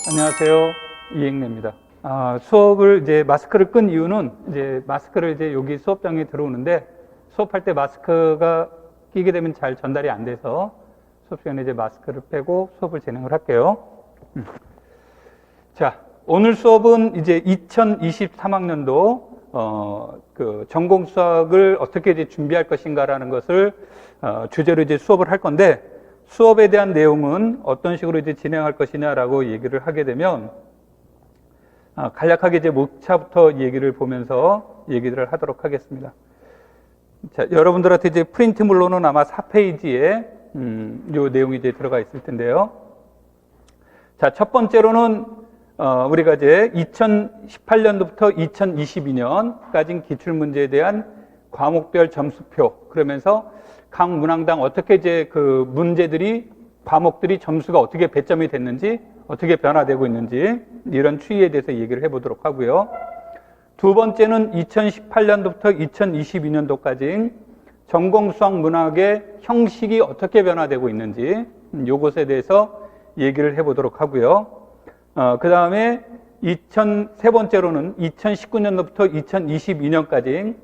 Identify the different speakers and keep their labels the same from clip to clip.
Speaker 1: 안녕하세요. 이행래입니다. 수업을 이제 마스크를 끈 이유는 이제 마스크를 이제 여기 수업장에 들어오는데 수업할 때 마스크가 끼게 되면 잘 전달이 안 돼서 수업 시간에 이제 마스크를 빼고 수업을 진행을 할게요. 자, 오늘 수업은 이제 2023학년도 그 전공 수학을 어떻게 이제 준비할 것인가라는 것을 주제로 이제 수업을 할 건데, 수업에 대한 내용은 어떤 식으로 이제 진행할 것이냐라고 얘기를 하게 되면, 간략하게 이제 목차부터 얘기를 보면서 얘기를 하도록 하겠습니다. 자, 여러분들한테 이제 프린트물로는 아마 4페이지에 요 내용이 이제 들어가 있을 텐데요. 자, 첫 번째로는 우리가 이제 2018년도부터 2022년까지 기출문제에 대한 과목별 점수표, 그러면서 각 문항당 어떻게 이제 그 문제들이, 과목들이 점수가 어떻게 배점이 됐는지, 어떻게 변화되고 있는지, 이런 추이에 대해서 얘기를 해보도록 하고요. 두 번째는 2018년도부터 2022년도까지 전공수학 문학의 형식이 어떻게 변화되고 있는지, 요것에 대해서 얘기를 해보도록 하고요. 그 다음에 세 번째로는 2019년도부터 2022년까지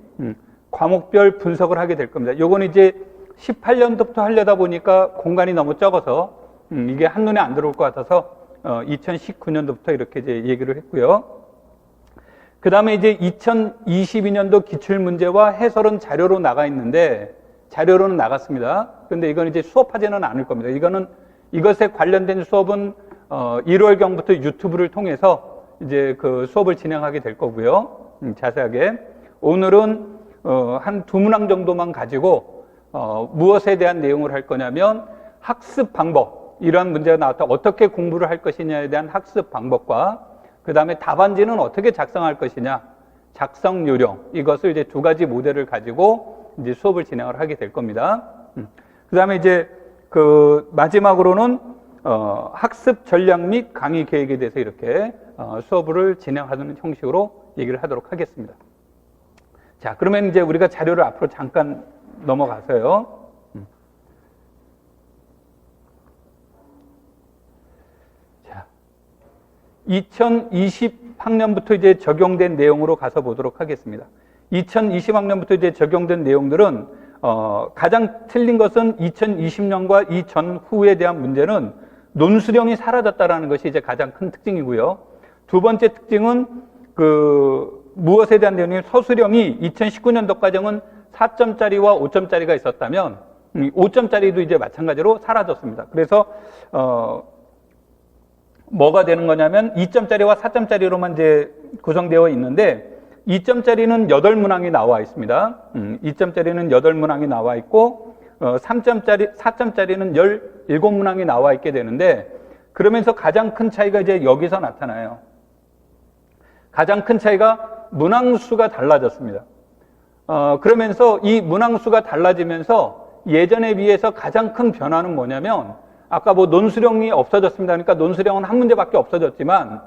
Speaker 1: 과목별 분석을 하게 될 겁니다. 요거는 이제 18년도부터 하려다 보니까 공간이 너무 적어서 이게 한눈에 안 들어올 것 같아서 2019년도부터 이렇게 이제 얘기를 했고요. 그 다음에 이제 2022년도 기출문제와 해설은 자료로 나가 있는데, 자료로는 나갔습니다. 근데 이건 이제 수업하지는 않을 겁니다. 이것에 관련된 수업은 1월경부터 유튜브를 통해서 이제 그 수업을 진행하게 될 거고요. 자세하게. 오늘은 한 두 문항 정도만 가지고 무엇에 대한 내용을 할 거냐면 학습 방법, 이러한 문제가 나왔다 어떻게 공부를 할 것이냐에 대한 학습 방법과 그 다음에 답안지는 어떻게 작성할 것이냐, 작성 요령, 이것을 이제 두 가지 모델을 가지고 이제 수업을 진행을 하게 될 겁니다. 그 다음에 이제 그 마지막으로는 학습 전략 및 강의 계획에 대해서 이렇게 수업을 진행하는 형식으로 얘기를 하도록 하겠습니다. 자, 그러면 이제 우리가 자료를 앞으로 잠깐 넘어가서요. 자, 2020학년부터 이제 적용된 내용으로 가서 보도록 하겠습니다. 2020학년부터 이제 적용된 내용들은 가장 틀린 것은 2020년과 이 전후에 대한 문제는 논술형이 사라졌다라는 것이 이제 가장 큰 특징이고요. 두 번째 특징은 무엇에 대한 내용이, 서술형이 2019년도까지는 4점짜리와 5점짜리가 있었다면 5점짜리도 이제 마찬가지로 사라졌습니다. 그래서 뭐가 되는 거냐면 2점짜리와 4점짜리로만 이제 구성되어 있는데, 2점짜리는 8문항이 나와 있습니다. 2점짜리는 8문항이 나와 있고 4점짜리는 17문항이 나와 있게 되는데, 그러면서 가장 큰 차이가 이제 여기서 나타나요. 가장 큰 차이가 문항수가 달라졌습니다. 그러면서 이 문항수가 달라지면서 예전에 비해서 가장 큰 변화는 뭐냐면, 아까 뭐 논술형이 없어졌습니다. 그러니까 논술형은 한 문제밖에 없어졌지만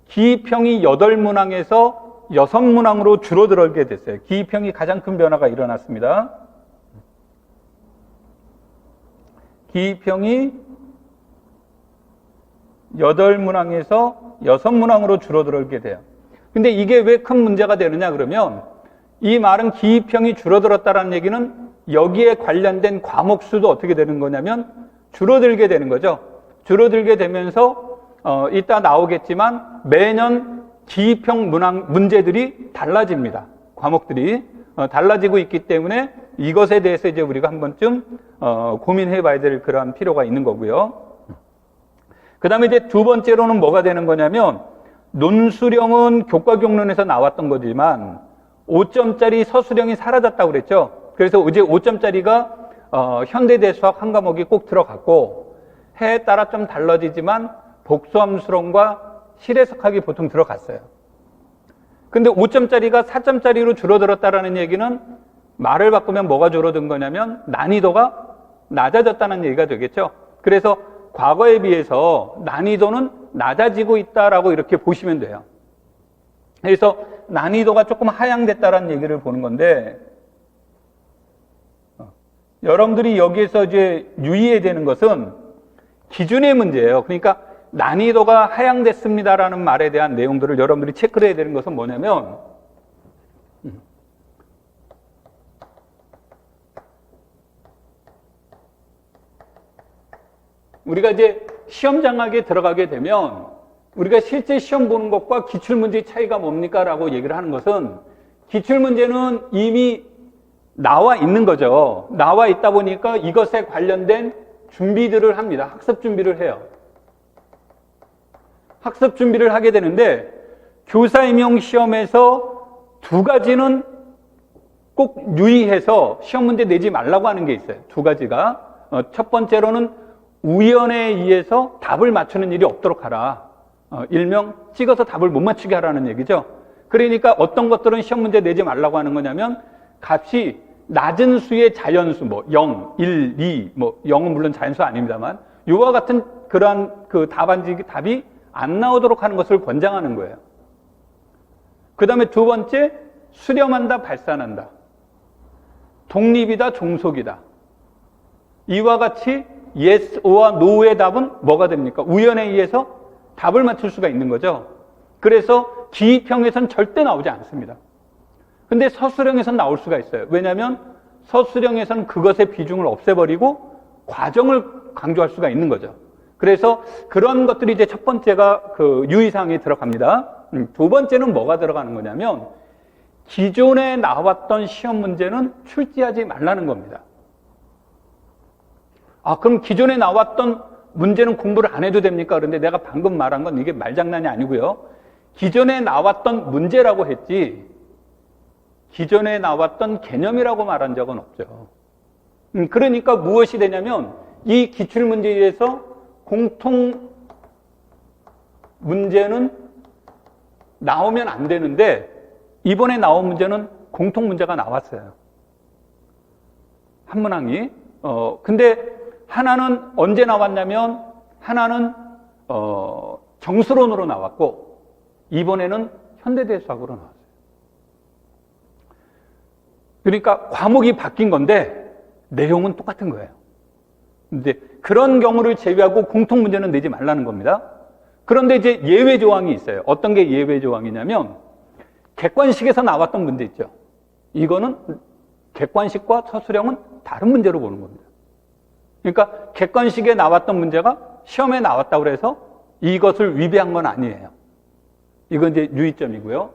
Speaker 1: 기입형이 8문항에서 6문항으로 줄어들게 됐어요. 기입형이 가장 큰 변화가 일어났습니다. 기입형이 8문항에서 6문항으로 줄어들게 돼요. 근데 이게 왜 큰 문제가 되느냐 그러면, 이 말은 기입형이 줄어들었다는 얘기는 여기에 관련된 과목 수도 어떻게 되는 거냐면 줄어들게 되는 거죠. 줄어들게 되면서 이따 나오겠지만 매년 기입형 문제들이 달라집니다. 과목들이 달라지고 있기 때문에 이것에 대해서 이제 우리가 한 번쯤 고민해 봐야 될 그러한 필요가 있는 거고요. 그 다음에 이제 두 번째로는 뭐가 되는 거냐면, 논술형은 교과경론에서 나왔던 거지만 5점짜리 서술형이 사라졌다고 그랬죠. 그래서 이제 5점짜리가 현대대수학 한 과목이 꼭 들어갔고, 해에 따라 좀 달라지지만 복수함수론과 실해석학이 보통 들어갔어요. 근데 5점짜리가 4점짜리로 줄어들었다라는 얘기는, 말을 바꾸면 뭐가 줄어든 거냐면 난이도가 낮아졌다는 얘기가 되겠죠. 그래서 과거에 비해서 난이도는 낮아지고 있다라고 이렇게 보시면 돼요. 그래서 난이도가 조금 하향됐다라는 얘기를 보는 건데, 여러분들이 여기에서 이제 유의해야 되는 것은 기준의 문제예요. 그러니까 난이도가 하향됐습니다라는 말에 대한 내용들을 여러분들이 체크를 해야 되는 것은 뭐냐면, 우리가 이제 시험 장학에 들어가게 되면 우리가 실제 시험 보는 것과 기출문제의 차이가 뭡니까? 라고 얘기를 하는 것은, 기출문제는 이미 나와 있는 거죠. 나와 있다 보니까 이것에 관련된 준비들을 합니다. 학습 준비를 해요. 학습 준비를 하게 되는데, 교사 임용 시험에서 두 가지는 꼭 유의해서 시험 문제 내지 말라고 하는 게 있어요. 두 가지가. 첫 번째로는 우연에 의해서 답을 맞추는 일이 없도록 하라. 일명 찍어서 답을 못 맞추게 하라는 얘기죠. 그러니까 어떤 것들은 시험 문제 내지 말라고 하는 거냐면, 값이 낮은 수의 자연수, 0, 1, 2, 0은 물론 자연수 아닙니다만, 이와 같은 그러한 그 답이 안 나오도록 하는 것을 권장하는 거예요. 그 다음에 두 번째, 수렴한다, 발산한다. 독립이다, 종속이다. 이와 같이 yes와 no의 답은 뭐가 됩니까? 우연에 의해서 답을 맞출 수가 있는 거죠. 그래서 기입형에선 절대 나오지 않습니다. 근데 서술형에선 나올 수가 있어요. 왜냐하면 서술형에서는 그것의 비중을 없애버리고 과정을 강조할 수가 있는 거죠. 그래서 그런 것들이 이제 첫 번째가 그 유의사항에 들어갑니다. 두 번째는 뭐가 들어가는 거냐면, 기존에 나왔던 시험 문제는 출제하지 말라는 겁니다. 그럼 기존에 나왔던 문제는 공부를 안 해도 됩니까? 그런데 내가 방금 말한 건 이게 말장난이 아니고요. 기존에 나왔던 문제라고 했지, 기존에 나왔던 개념이라고 말한 적은 없죠. 그러니까 무엇이 되냐면, 이 기출문제에서 공통 문제는 나오면 안 되는데, 이번에 나온 문제는 공통 문제가 나왔어요. 한 문항이. 근데 하나는 언제 나왔냐면, 하나는 정수론으로 나왔고, 이번에는 현대대수학으로 나왔어요. 그러니까 과목이 바뀐 건데 내용은 똑같은 거예요. 근데 그런 경우를 제외하고 공통 문제는 내지 말라는 겁니다. 그런데 이제 예외 조항이 있어요. 어떤 게 예외 조항이냐면, 객관식에서 나왔던 문제 있죠. 이거는 객관식과 서술형은 다른 문제로 보는 겁니다. 그러니까 객관식에 나왔던 문제가 시험에 나왔다고 해서 이것을 위배한 건 아니에요. 이건 이제 유의점이고요.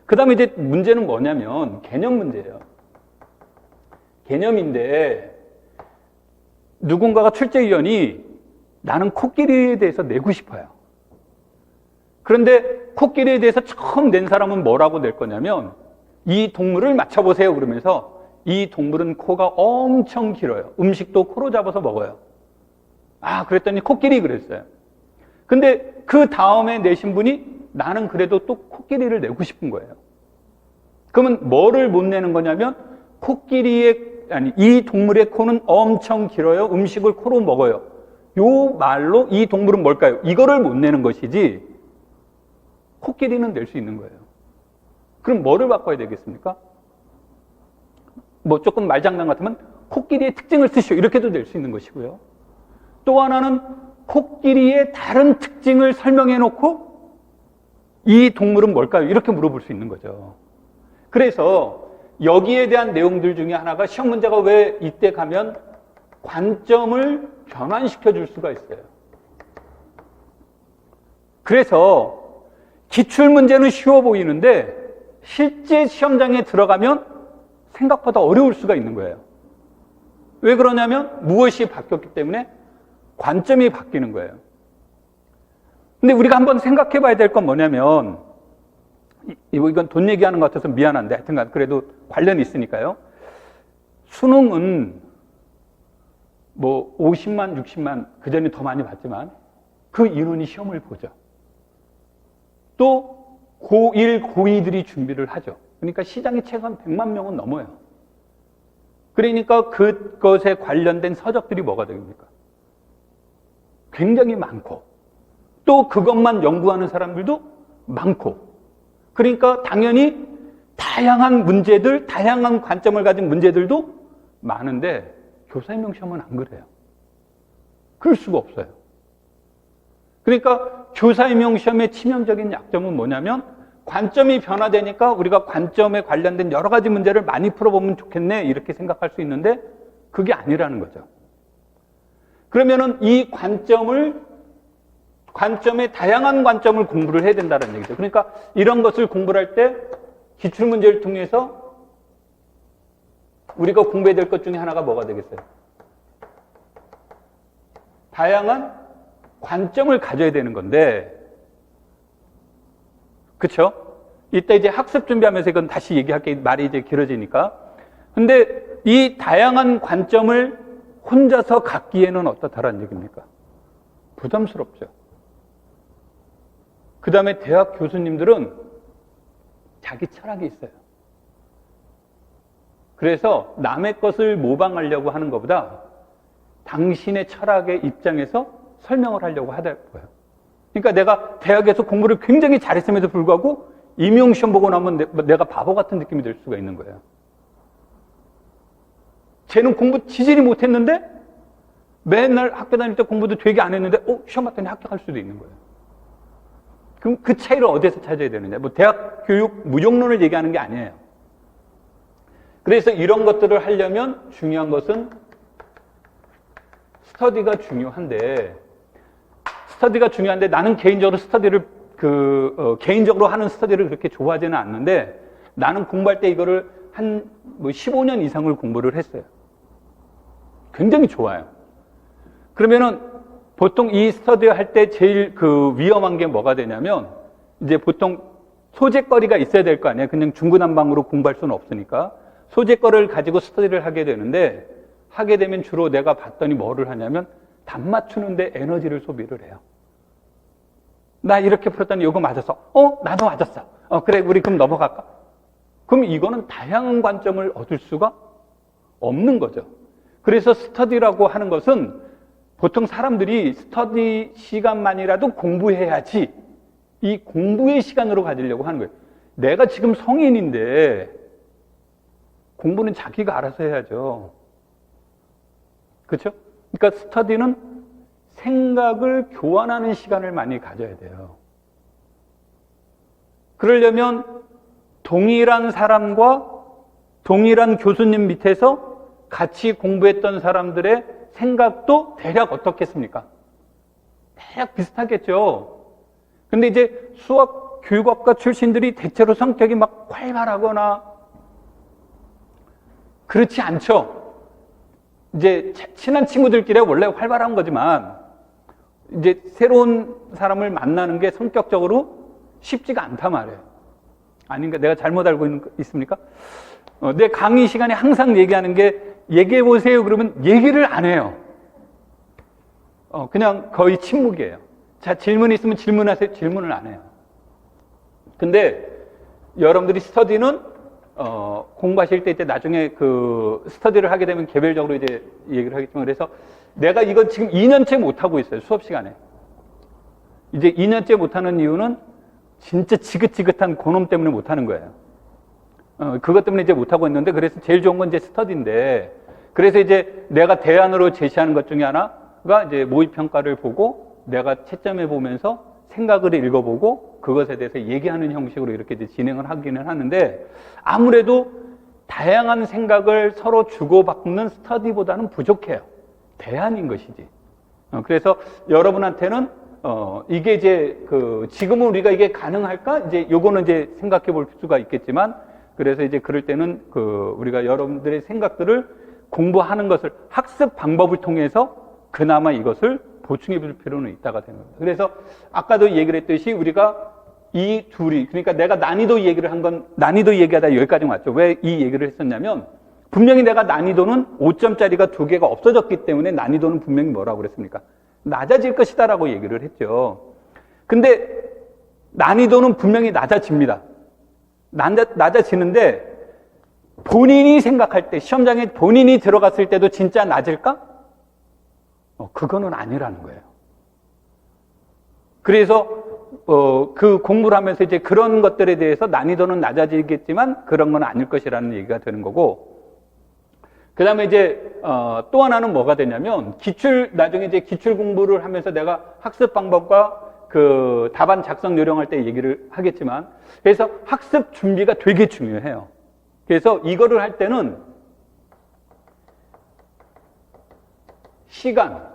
Speaker 1: 그 다음에 이제 문제는 뭐냐면 개념 문제예요. 개념인데, 누군가가 출제위원이 나는 코끼리에 대해서 내고 싶어요. 그런데 코끼리에 대해서 처음 낸 사람은 뭐라고 낼 거냐면, 이 동물을 맞춰보세요 그러면서, 이 동물은 코가 엄청 길어요. 음식도 코로 잡아서 먹어요. 그랬더니 코끼리 그랬어요. 근데 그 다음에 내신 분이 나는 그래도 또 코끼리를 내고 싶은 거예요. 그러면 뭐를 못 내는 거냐면, 이 동물의 코는 엄청 길어요. 음식을 코로 먹어요. 요 말로 이 동물은 뭘까요? 이거를 못 내는 것이지, 코끼리는 낼 수 있는 거예요. 그럼 뭐를 바꿔야 되겠습니까? 조금 말장난 같으면 코끼리의 특징을 쓰시오, 이렇게도 낼 수 있는 것이고요. 또 하나는 코끼리의 다른 특징을 설명해 놓고 이 동물은 뭘까요? 이렇게 물어볼 수 있는 거죠. 그래서 여기에 대한 내용들 중에 하나가, 시험 문제가 왜 이때 가면 관점을 변환시켜 줄 수가 있어요. 그래서 기출문제는 쉬워 보이는데 실제 시험장에 들어가면 생각보다 어려울 수가 있는 거예요. 왜 그러냐면 무엇이 바뀌었기 때문에 관점이 바뀌는 거예요. 근데 우리가 한번 생각해 봐야 될 건 뭐냐면, 이건 돈 얘기하는 것 같아서 미안한데 하여튼간 그래도 관련이 있으니까요. 수능은 50만, 60만, 그전에 더 많이 봤지만 그 인원이 시험을 보죠. 또 고1, 고2들이 준비를 하죠. 그러니까 시장이 최소한 100만 명은 넘어요. 그러니까 그것에 관련된 서적들이 뭐가 됩니까? 굉장히 많고, 또 그것만 연구하는 사람들도 많고, 그러니까 당연히 다양한 문제들, 다양한 관점을 가진 문제들도 많은데 교사 임용 시험은 안 그래요. 그럴 수가 없어요. 그러니까 교사임용시험의 치명적인 약점은 뭐냐면 관점이 변화되니까 우리가 관점에 관련된 여러 가지 문제를 많이 풀어보면 좋겠네 이렇게 생각할 수 있는데 그게 아니라는 거죠. 그러면은 이 관점의 다양한 관점을 공부를 해야 된다는 얘기죠. 그러니까 이런 것을 공부를 할 때 기출문제를 통해서 우리가 공부해야 될 것 중에 하나가 뭐가 되겠어요? 다양한 관점을 가져야 되는 건데, 그쵸? 이따 이제 학습 준비하면서 이건 다시 얘기할게, 말이 이제 길어지니까. 근데 이 다양한 관점을 혼자서 갖기에는 어떻다라는 얘기입니까? 부담스럽죠. 그 다음에 대학 교수님들은 자기 철학이 있어요. 그래서 남의 것을 모방하려고 하는 것보다 당신의 철학의 입장에서 설명을 하려고 하더라고요. 그러니까 내가 대학에서 공부를 굉장히 잘했음에도 불구하고 임용시험 보고 나면 내가 바보 같은 느낌이 들 수가 있는 거예요. 쟤는 공부 지질이 못했는데 맨날 학교 다닐 때 공부도 되게 안 했는데 시험 봤더니 합격할 수도 있는 거예요. 그럼 그 차이를 어디서 찾아야 되느냐? 뭐 대학 교육 무용론을 얘기하는 게 아니에요. 그래서 이런 것들을 하려면 중요한 것은 스터디가 중요한데 나는 개인적으로 스터디를 개인적으로 하는 스터디를 그렇게 좋아하지는 않는데 나는 공부할 때 이거를 한 15년 이상을 공부를 했어요. 굉장히 좋아요. 그러면은 보통 이 스터디 할 때 제일 위험한 게 뭐가 되냐면 이제 보통 소재거리가 있어야 될 거 아니에요. 그냥 중구난방으로 공부할 수는 없으니까 소재거리를 가지고 스터디를 하게 되는데 하게 되면 주로 내가 봤더니 뭐를 하냐면 답 맞추는데 에너지를 소비를 해요. 나 이렇게 풀었더니 이거 맞았어. 나도 맞았어. 그래, 우리 그럼 넘어갈까? 그럼 이거는 다양한 관점을 얻을 수가 없는 거죠. 그래서 스터디라고 하는 것은 보통 사람들이 스터디 시간만이라도 공부해야지 이 공부의 시간으로 가지려고 하는 거예요. 내가 지금 성인인데 공부는 자기가 알아서 해야죠. 그렇죠? 그러니까 스터디는 생각을 교환하는 시간을 많이 가져야 돼요. 그러려면 동일한 사람과 동일한 교수님 밑에서 같이 공부했던 사람들의 생각도 대략 어떻겠습니까? 대략 비슷하겠죠. 근데 이제 수학 교육학과 출신들이 대체로 성격이 막 활발하거나 그렇지 않죠. 이제 친한 친구들끼리 원래 활발한 거지만 이제 새로운 사람을 만나는 게 성격적으로 쉽지가 않단 말이에요. 아닌가? 내가 잘못 알고 있습니까? 내 강의 시간에 항상 얘기하는 게 얘기해 보세요 그러면 얘기를 안 해요. 그냥 거의 침묵이에요. 자, 질문 있으면 질문하세요. 질문을 안 해요. 근데 여러분들이 스터디는 공부하실 때 이제 나중에 스터디를 하게 되면 개별적으로 이제 얘기를 하겠지만 그래서 내가 이거 지금 2년째 못하고 있어요. 수업 시간에. 이제 2년째 못하는 이유는 진짜 지긋지긋한 그놈 때문에 못하는 거예요. 그것 때문에 이제 못하고 있는데 그래서 제일 좋은 건 이제 스터디인데 그래서 이제 내가 대안으로 제시하는 것 중에 하나가 이제 모의평가를 보고 내가 채점해 보면서 생각을 읽어보고 그것에 대해서 얘기하는 형식으로 이렇게 이제 진행을 하기는 하는데 아무래도 다양한 생각을 서로 주고받는 스터디보다는 부족해요. 대안인 것이지. 그래서 여러분한테는 이게 이제 지금은 우리가 이게 가능할까? 이제 요거는 이제 생각해 볼 수가 있겠지만 그래서 이제 그럴 때는 우리가 여러분들의 생각들을 공부하는 것을 학습 방법을 통해서 그나마 이것을 보충해 줄 필요는 있다가 되는 겁니다. 그래서 아까도 얘기를 했듯이 우리가 이 둘이 그러니까 내가 난이도 얘기를 한 건 난이도 얘기하다 여기까지 왔죠. 왜 이 얘기를 했었냐면 분명히 내가 난이도는 5점짜리가 2개가 없어졌기 때문에 난이도는 분명히 뭐라고 그랬습니까? 낮아질 것이다라고 얘기를 했죠. 근데 난이도는 분명히 낮아집니다. 낮아지는데 본인이 생각할 때 시험장에 본인이 들어갔을 때도 진짜 낮을까? 그거는 아니라는 거예요. 그래서 그 공부를 하면서 이제 그런 것들에 대해서 난이도는 낮아지겠지만 그런 건 아닐 것이라는 얘기가 되는 거고 그 다음에 이제, 또 하나는 뭐가 되냐면, 나중에 이제 기출 공부를 하면서 내가 학습 방법과 그 답안 작성 요령할 때 얘기를 하겠지만, 그래서 학습 준비가 되게 중요해요. 그래서 이거를 할 때는 시간,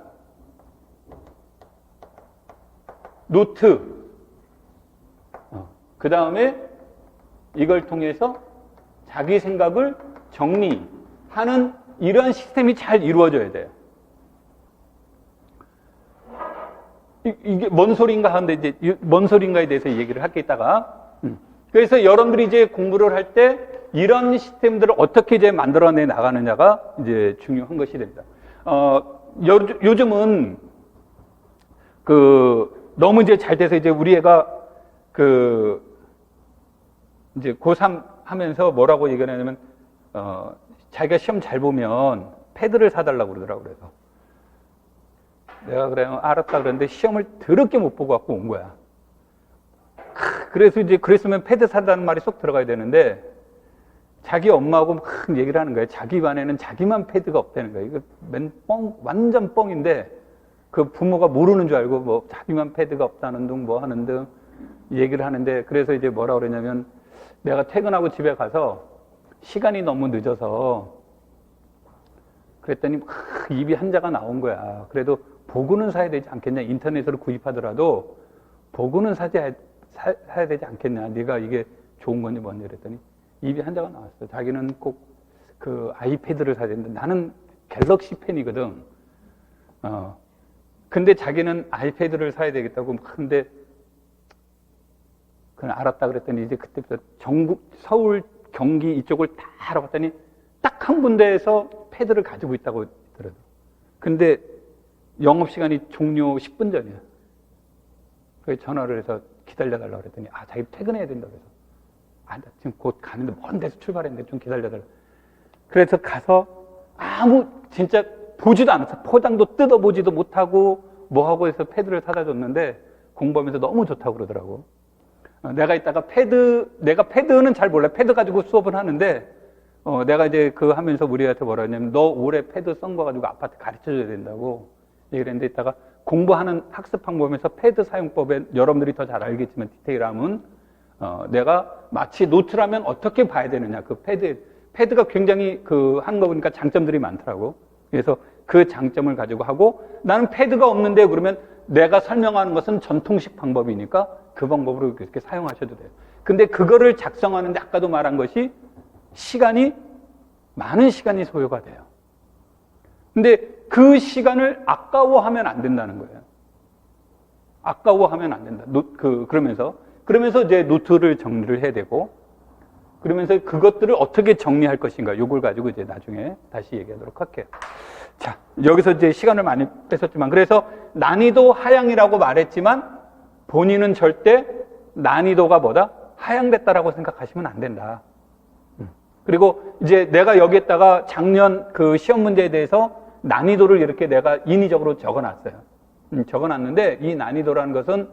Speaker 1: 노트, 그 다음에 이걸 통해서 자기 생각을 정리하는 이러한 시스템이 잘 이루어져야 돼요. 이게 뭔 소리인가 하는데 이제 뭔 소리인가에 대해서 얘기를 하겠다가 그래서 여러분들이 이제 공부를 할 때 이런 시스템들을 어떻게 이제 만들어내 나가느냐가 이제 중요한 것이 됩니다. 요즘은 너무 이제 잘 돼서 이제 우리 애가 이제 고3 하면서 뭐라고 얘기를 하냐면 자기가 시험 잘 보면 패드를 사달라고 그러더라고. 그래서 내가 그래요 알았다 그랬는데 시험을 더럽게 못 보고 갖고 온 거야. 그래서 이제 그랬으면 패드 사달라는 말이 쏙 들어가야 되는데 자기 엄마하고 막 얘기를 하는 거예요. 자기 반에는 자기만 패드가 없다는 거예요. 이거 완전 뻥인데 그 부모가 모르는 줄 알고 뭐 자기만 패드가 없다는 등 뭐 하는 등 얘기를 하는데 그래서 이제 뭐라 그러냐면 내가 퇴근하고 집에 가서 시간이 너무 늦어서 그랬더니 입이 한자가 나온 거야. 그래도 보고는 사야 되지 않겠냐. 인터넷으로 구입하더라도 보고는 사야 되지 않겠냐. 네가 이게 좋은 건지 뭔지 그랬더니 입이 한자가 나왔어. 자기는 꼭 그 아이패드를 사야 되는데 나는 갤럭시 펜이거든. 근데 자기는 아이패드를 사야 되겠다고 하는데 그냥 알았다 그랬더니 이제 그때부터 전국 서울 경기 이쪽을 다 알아봤더니 딱 한 군데에서 패드를 가지고 있다고 들어요. 근데 영업시간이 종료 10분 전이야. 그래서 전화를 해서 기다려달라고 그랬더니 자기 퇴근해야 된다고 그래서 나 지금 곧 가는데 먼 데서 출발했는데 좀 기다려달라고. 그래서 가서 진짜 보지도 않았어. 포장도 뜯어보지도 못하고 뭐하고 해서 패드를 사다 줬는데 공부하면서 너무 좋다고 그러더라고. 내가 이따가 내가 패드는 잘 몰라. 패드 가지고 수업을 하는데 내가 이제 하면서 우리 애한테 뭐라 했냐면 너 올해 패드 쓴 거 가지고 아빠한테 가르쳐줘야 된다고 얘기를 했는데 이따가 공부하는 학습 방법에서 패드 사용법에 여러분들이 더 잘 알겠지만 디테일함은 내가 마치 노트라면 어떻게 봐야 되느냐. 패드가 굉장히 한 거 보니까 장점들이 많더라고. 그래서 그 장점을 가지고 하고 나는 패드가 없는데 그러면 내가 설명하는 것은 전통식 방법이니까 그 방법으로 이렇게 사용하셔도 돼요. 근데 그거를 작성하는데 아까도 말한 것이 많은 시간이 소요가 돼요. 근데 그 시간을 아까워하면 안 된다는 거예요. 아까워하면 안 된다. 그러면서 이제 노트를 정리를 해야 되고, 그러면서 그것들을 어떻게 정리할 것인가, 요걸 가지고 이제 나중에 다시 얘기하도록 할게요. 자, 여기서 이제 시간을 많이 뺏었지만, 그래서 난이도 하향이라고 말했지만, 본인은 절대 난이도가 하향됐다라고 생각하시면 안 된다. 그리고 이제 내가 여기에다가 작년 그 시험 문제에 대해서 난이도를 이렇게 내가 인위적으로 적어놨어요. 적어놨는데 이 난이도라는 것은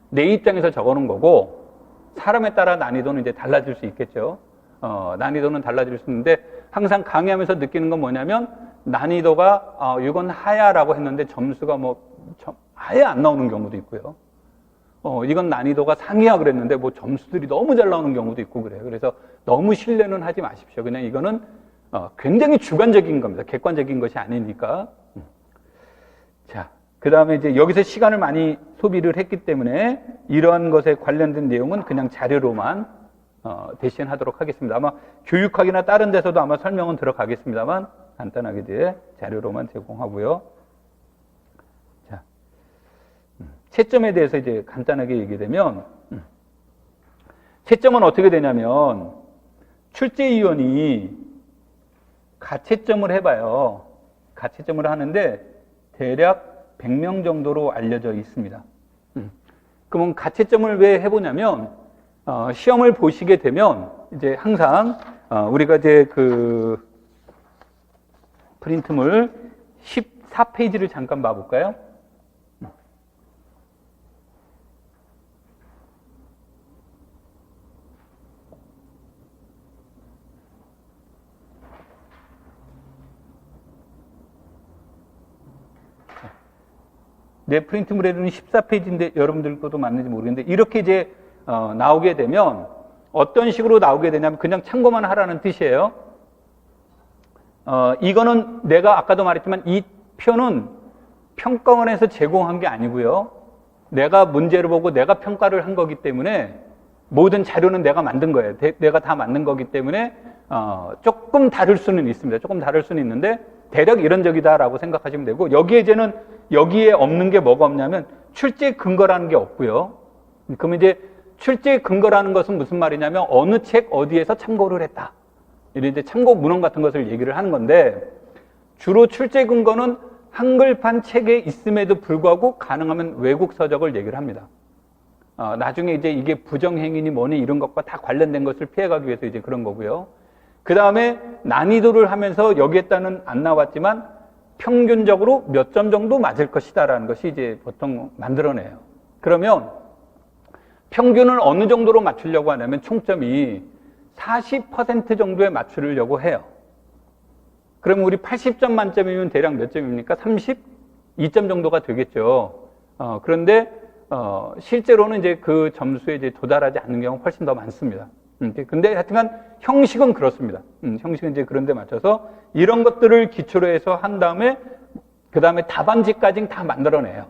Speaker 1: 내 입장에서 적어놓은 거고 사람에 따라 난이도는 이제 달라질 수 있겠죠. 난이도는 달라질 수 있는데 항상 강의하면서 느끼는 건 뭐냐면 난이도가 이건 하야라고 했는데 점수가 아예 안 나오는 경우도 있고요. 이건 난이도가 상이야 그랬는데 점수들이 너무 잘 나오는 경우도 있고 그래요. 그래서 너무 신뢰는 하지 마십시오. 그냥 이거는 굉장히 주관적인 겁니다. 객관적인 것이 아니니까. 자, 그 다음에 이제 여기서 시간을 많이 소비를 했기 때문에 이러한 것에 관련된 내용은 그냥 자료로만 대신 하도록 하겠습니다. 아마 교육학이나 다른 데서도 아마 설명은 들어가겠습니다만 간단하게 이제 자료로만 제공하고요. 자, 채점에 대해서 이제 간단하게 얘기되면 채점은 어떻게 되냐면 출제위원이 가채점을 해봐요. 가채점을 하는데 대략 100명 정도로 알려져 있습니다. 그러면 가채점을 왜 해보냐면 시험을 보시게 되면 이제 항상 우리가 이제 프린트물 14페이지를 잠깐 봐볼까요? 내 프린트물에는 14페이지인데 여러분들 것도 맞는지 모르겠는데 이렇게 이제 나오게 되면 어떤 식으로 나오게 되냐면 그냥 참고만 하라는 뜻이에요. 이거는 내가 아까도 말했지만 이 표는 평가원에서 제공한 게 아니고요. 내가 문제를 보고 내가 평가를 한 거기 때문에 모든 자료는 내가 만든 거예요. 내가 다 만든 거기 때문에 조금 다를 수는 있습니다. 조금 다를 수는 있는데 대략 이런 적이다라고 생각하시면 되고 여기에 없는 게 뭐가 없냐면 출제 근거라는 게 없고요. 그러면 이제 출제 근거라는 것은 무슨 말이냐면 어느 책 어디에서 참고를 했다. 이런 이제 참고 문헌 같은 것을 얘기를 하는 건데 주로 출제 근거는 한글판 책에 있음에도 불구하고 가능하면 외국 서적을 얘기를 합니다. 나중에 이제 이게 부정행위니 뭐니 이런 것과 다 관련된 것을 피해가기 위해서 이제 그런 거고요. 그 다음에 난이도를 하면서 여기에다는 안 나왔지만 평균적으로 몇 점 정도 맞을 것이다라는 것이 이제 보통 만들어내요. 그러면 평균을 어느 정도로 맞추려고 하냐면 총점이 40% 정도에 맞추려고 해요. 그러면 우리 80점 만점이면 대략 몇 점입니까? 32점 정도가 되겠죠. 그런데 실제로는 이제 그 점수에 이제 도달하지 않는 경우가 훨씬 더 많습니다. 근데 하여튼간 형식은 그렇습니다. 형식은 이제 그런 데 맞춰서 이런 것들을 기초로 해서 한 다음에 그 다음에 답안지까지 다 만들어내요.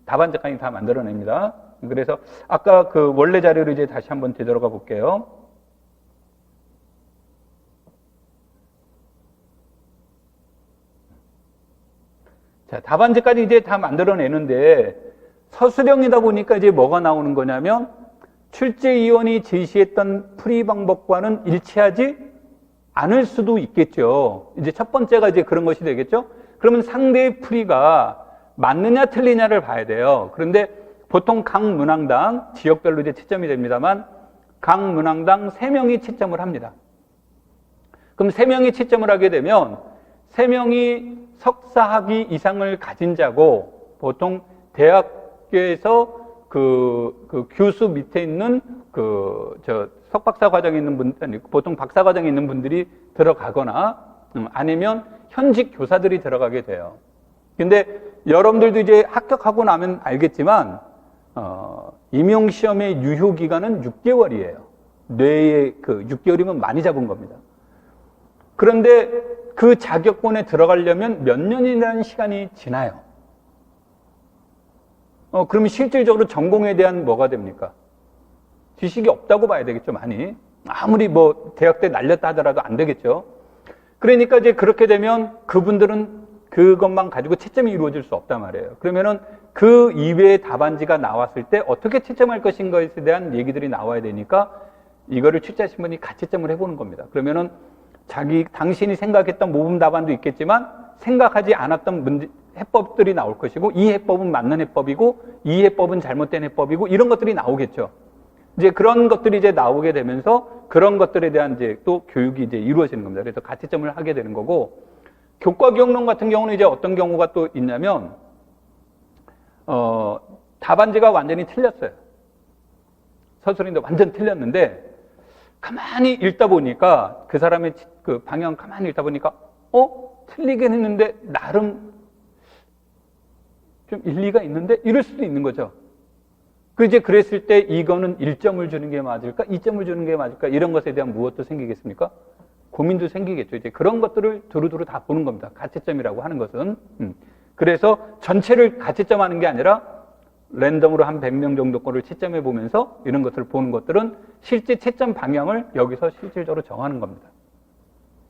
Speaker 1: 답안지까지 다 만들어냅니다. 그래서 아까 그 원래 자료로 이제 다시 한번 되돌아가 볼게요. 자, 답안지까지 이제 다 만들어내는데 서술형이다 보니까 이제 뭐가 나오는 거냐면 출제위원이 제시했던 풀이 방법과는 일치하지 않을 수도 있겠죠. 이제 첫 번째가 이제 그런 것이 되겠죠. 그러면 상대의 풀이가 맞느냐 틀리냐를 봐야 돼요. 그런데 보통 각 문항당 지역별로 이제 채점이 됩니다만 각 문항당 3명이 채점을 합니다. 그럼 3명이 채점을 하게 되면 3명이 석사학위 이상을 가진 자고 보통 대학교에서 그 교수 밑에 있는 석박사 과정에 있는 분, 보통 박사 과정에 있는 분들이 들어가거나 아니면 현직 교사들이 들어가게 돼요. 근데 여러분들도 이제 합격하고 나면 알겠지만 임용시험의 유효기간은 6개월이에요. 뇌에 6개월이면 많이 잡은 겁니다. 그런데 그 자격권에 들어가려면 몇 년이라는 시간이 지나요. 그러면 실질적으로 전공에 대한 뭐가 됩니까? 지식이 없다고 봐야 되겠죠, 많이. 아무리 뭐 대학 때 날렸다 하더라도 안 되겠죠. 그러니까 이제 그렇게 되면 그분들은 그것만 가지고 채점이 이루어질 수 없단 말이에요. 그러면은 그 이외의 답안지가 나왔을 때 어떻게 채점할 것인가에 대한 얘기들이 나와야 되니까 이거를 출제하신 분이 가채점을 해보는 겁니다. 그러면은 당신이 생각했던 모범 답안도 있겠지만 생각하지 않았던 해법들이 나올 것이고 이 해법은 맞는 해법이고 이 해법은 잘못된 해법이고 이런 것들이 나오겠죠. 이제 그런 것들이 이제 나오게 되면서 그런 것들에 대한 이제 또 교육이 이제 이루어지는 겁니다. 그래서 가채점을 하게 되는 거고 교과 기억론 같은 경우는 이제 어떤 경우가 또 있냐면 답안지가 완전히 틀렸어요. 서술인데 완전 틀렸는데 가만히 읽다 보니까 그 사람의 그 방향 가만히 읽다 보니까 틀리긴 했는데 나름 좀 일리가 있는데 이럴 수도 있는 거죠. 이제 그랬을 때 이거는 1점을 주는 게 맞을까? 2점을 주는 게 맞을까? 이런 것에 대한 무엇도 생기겠습니까? 고민도 생기겠죠. 이제 그런 것들을 두루두루 다 보는 겁니다. 가채점이라고 하는 것은. 그래서 전체를 가채점하는 게 아니라 랜덤으로 한 100명 정도 거를 채점해 보면서 이런 것들을 보는 것들은 실제 채점 방향을 여기서 실질적으로 정하는 겁니다.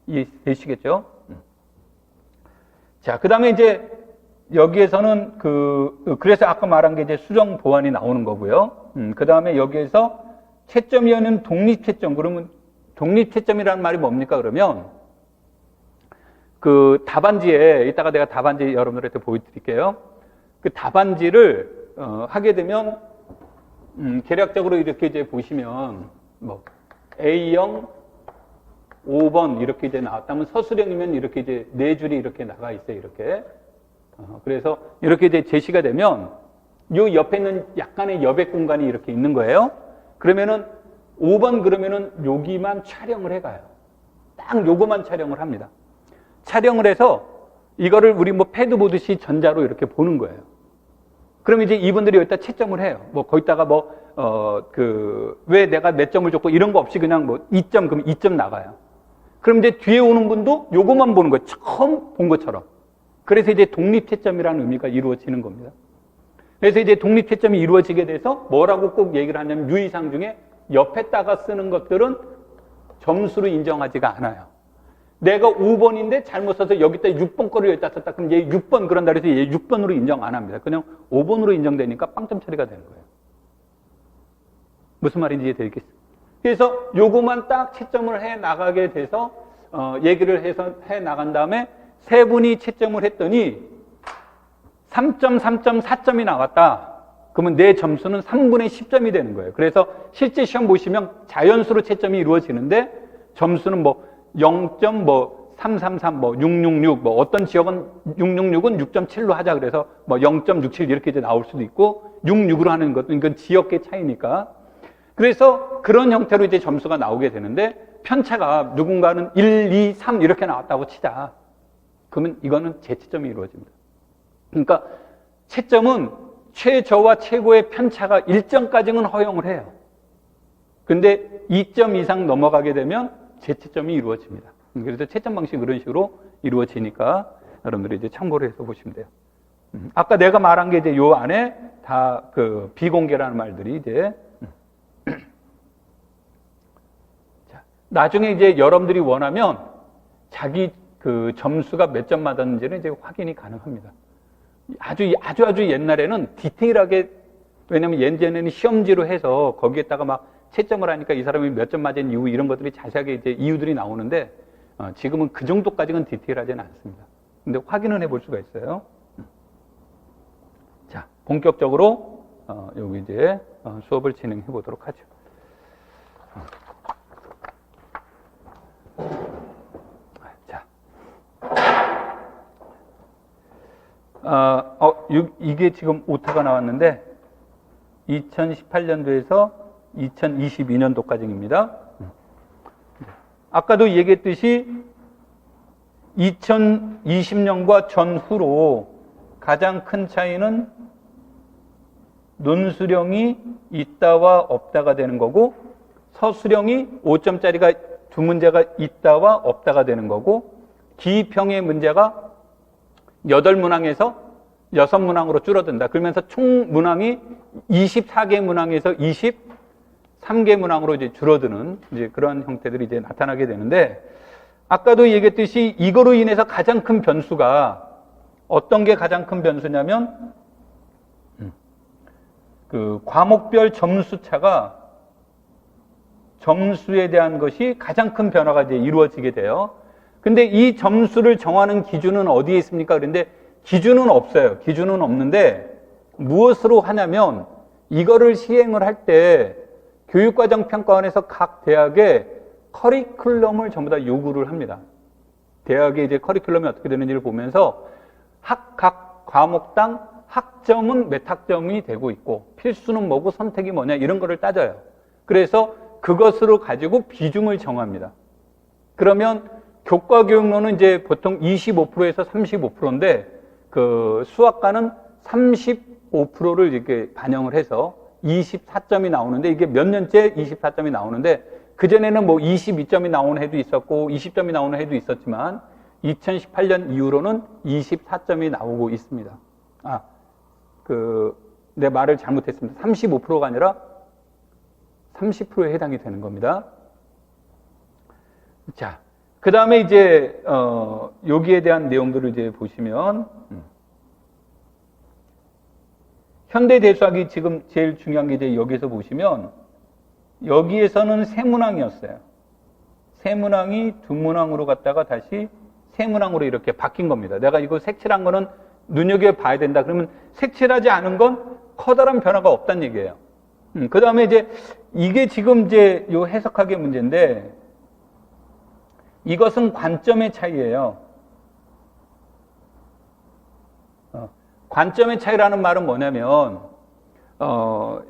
Speaker 1: 이해되시겠죠? 자, 그 다음에 이제 여기에서는 그래서 아까 말한 게 이제 수정 보완이 나오는 거고요. 그 다음에 여기에서 채점위원은 독립채점. 그러면 독립채점이라는 말이 뭡니까? 그러면 그 답안지에 이따가 내가 답안지 여러분들한테 보여드릴게요. 그 답안지를 하게 되면 계략적으로 이렇게 이제 보시면 뭐 A형 5번 이렇게 이제 나왔다면 서술형이면 이렇게 이제 4줄이 이렇게 나가 있어요. 이렇게. 그래서 이렇게 이제 제시가 되면 요 옆에 있는 약간의 여백 공간이 이렇게 있는 거예요. 그러면은 5번 그러면은 여기만 촬영을 해가요. 딱 요거만 촬영을 합니다. 촬영을 해서 이거를 우리 뭐 패드 보듯이 전자로 이렇게 보는 거예요. 그럼 이제 이분들이 여기다 채점을 해요. 뭐 거기다가 왜 내가 몇 점을 줬고 이런 거 없이 그냥 뭐 2점, 그럼 2점 나가요. 그럼 이제 뒤에 오는 분도 요것만 보는 거예요. 처음 본 것처럼. 그래서 이제 독립채점이라는 의미가 이루어지는 겁니다. 그래서 이제 독립채점이 이루어지게 돼서 뭐라고 꼭 얘기를 하냐면 유의사항 중에 옆에다가 쓰는 것들은 점수로 인정하지가 않아요. 내가 5번인데 잘못 써서 여기다 6번 거를 여기다 썼다. 그럼 얘 6번 그런다 그래서 얘 6번으로 인정 안 합니다. 그냥 5번으로 인정되니까 빵점 처리가 되는 거예요. 무슨 말인지 이해되겠어요? 그래서 요거만 딱 채점을 해 나가게 돼서 얘기를 해서 해 나간 다음에 세 분이 채점을 했더니 3점, 3점, 4점이 나왔다. 그러면 내 점수는 3분의 10점이 되는 거예요. 그래서 실제 시험 보시면 자연수로 채점이 이루어지는데 점수는 0점 333 666 어떤 지역은 666은 6.7로 하자 그래서 0.67 이렇게 이제 나올 수도 있고 66으로 하는 것도 이건 지역의 차이니까. 그래서 그런 형태로 이제 점수가 나오게 되는데 편차가 누군가는 1, 2, 3 이렇게 나왔다고 치자. 그러면 이거는 재채점이 이루어집니다. 그러니까 채점은 최저와 최고의 편차가 일정까지는 허용을 해요. 근데 2점 이상 넘어가게 되면 재채점이 이루어집니다. 그래서 채점 방식이 그런 식으로 이루어지니까 여러분들이 이제 참고를 해서 보시면 돼요. 아까 내가 말한 게 이제 요 안에 다 그 비공개라는 말들이 이제 자, 나중에 이제 여러분들이 원하면 자기 그 점수가 몇 점 맞았는지는 이제 확인이 가능합니다. 아주 옛날에는 디테일하게, 왜냐면 예전에는 시험지로 해서 거기에다가 막 채점을 하니까 이 사람이 몇 점 맞은 이유 이런 것들이 자세하게 이제 이유들이 나오는데 지금은 그 정도까지는 디테일하지는 않습니다. 근데 확인은 해볼 수가 있어요. 자, 본격적으로 여기 이제 수업을 진행해 보도록 하죠. 자, 이게 지금 오타가 나왔는데 2018년도에서 2022년도까지입니다. 아까도 얘기했듯이 2020년과 전후로 가장 큰 차이는 논수령이 있다와 없다가 되는 거고 서술형이 5점짜리가 두 문제가 있다와 없다가 되는 거고 기평의 문제가 8문항에서 6문항으로 줄어든다. 그러면서 총 문항이 24개 문항에서 23개 문항으로 이제 줄어드는 이제 그런 형태들이 이제 나타나게 되는데 아까도 얘기했듯이 이거로 인해서 가장 큰 변수가 어떤 게 가장 큰 변수냐면 그 과목별 점수 차가 점수에 대한 것이 가장 큰 변화가 이제 이루어지게 돼요. 근데 이 점수를 정하는 기준은 어디에 있습니까? 그런데 기준은 없어요. 기준은 없는데 무엇으로 하냐면 이거를 시행을 할 때 교육과정평가원에서 각 대학에 커리큘럼을 전부 다 요구를 합니다. 대학의 이제 커리큘럼이 어떻게 되는지를 보면서 각 과목당 학점은 몇 학점이 되고 있고 필수는 뭐고 선택이 뭐냐 이런 거를 따져요. 그래서 그것으로 가지고 비중을 정합니다. 그러면 교과교육론은 이제 보통 25%에서 35%인데 그 수학과는 35%를 이렇게 반영을 해서 24점이 나오는데 이게 몇 년째 24점이 나오는데 그전에는 뭐 22점이 나오는 해도 있었고 20점이 나오는 해도 있었지만 2018년 이후로는 24점이 나오고 있습니다. 내 말을 잘못했습니다. 35%가 아니라 30%에 해당이 되는 겁니다. 자, 그 다음에 이제, 여기에 대한 내용들을 이제 보시면, 현대대수학이 지금 제일 중요한 게 이제 여기서 보시면, 여기에서는 세 문항이었어요. 세 문항이 두 문항으로 갔다가 다시 세 문항으로 이렇게 바뀐 겁니다. 내가 이거 색칠한 거는 눈여겨봐야 된다. 그러면 색칠하지 않은 건 커다란 변화가 없다는 얘기예요. 그 다음에 이제 이게 지금 이제 요 해석하기 문제인데 이것은 관점의 차이예요. 관점의 차이라는 말은 뭐냐면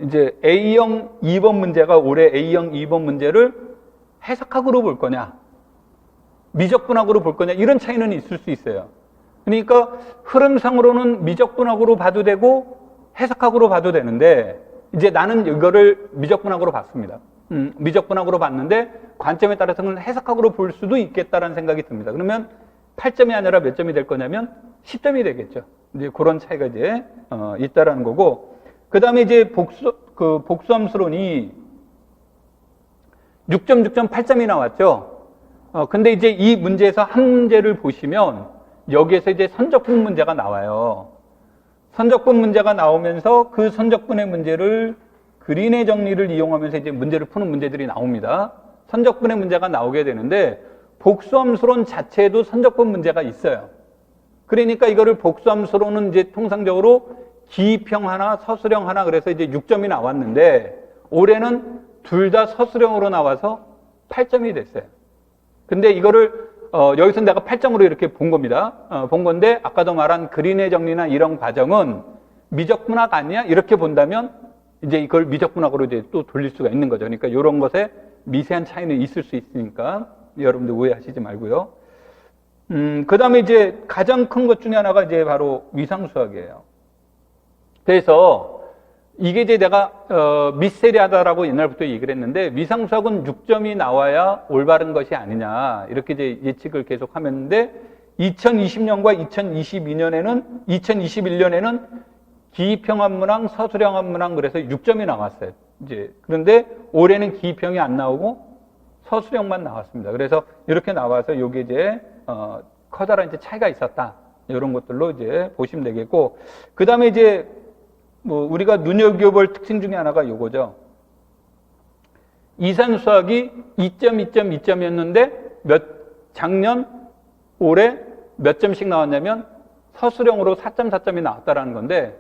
Speaker 1: 이제 A형 2번 문제가 올해 A형 2번 문제를 해석학으로 볼 거냐 미적분학으로 볼 거냐 이런 차이는 있을 수 있어요. 그러니까 흐름상으로는 미적분학으로 봐도 되고 해석학으로 봐도 되는데 이제 나는 이거를 미적분학으로 봤습니다. 미적분학으로 봤는데 관점에 따라서는 해석학으로 볼 수도 있겠다라는 생각이 듭니다. 그러면 8점이 아니라 몇 점이 될 거냐면 10점이 되겠죠. 이제 그런 차이가 이제 있다라는 거고, 그 다음에 이제 복수함수론이 6점, 6점, 8점이 나왔죠. 근데 이제 이 문제에서 한 문제를 보시면 여기에서 이제 선적분 문제가 나와요. 선적분 문제가 나오면서 그 선적분의 문제를 그린의 정리를 이용하면서 이제 문제를 푸는 문제들이 나옵니다. 선적분의 문제가 나오게 되는데 복수함수론 자체에도 선적분 문제가 있어요. 그러니까 이거를 복수함수론은 이제 통상적으로 기입형 하나, 서술형 하나 그래서 이제 6점이 나왔는데 올해는 둘 다 서술형으로 나와서 8점이 됐어요. 근데 이거를 여기서 내가 8점으로 이렇게 본 겁니다. 본 건데 아까도 말한 그린의 정리나 이런 과정은 미적분학 아니야? 이렇게 본다면 이제 이걸 미적분학으로 이제 또 돌릴 수가 있는 거죠. 그러니까 이런 것에 미세한 차이는 있을 수 있으니까 여러분들 오해하시지 말고요. 그 다음에 이제 가장 큰 것 중에 하나가 이제 바로 위상수학이에요. 그래서 이게 이제 내가 미스테리하다라고 옛날부터 얘기를 했는데 위상수학은 6점이 나와야 올바른 것이 아니냐 이렇게 이제 예측을 계속 하면데 2020년과 2021년에는 기입형 문항, 서술형 문항 그래서 6점이 나왔어요. 이제 그런데 올해는 기입형이 안 나오고 서술형만 나왔습니다. 그래서 이렇게 나와서 요게 이제 커다란 이제 차이가 있었다. 이런 것들로 이제 보시면 되겠고, 그 다음에 이제 뭐 우리가 눈여겨볼 특징 중에 하나가 요거죠. 이산수학이 2점, 2점, 2점이었는데 작년, 올해 몇 점씩 나왔냐면 서술형으로 4점, 4점이 나왔다라는 건데,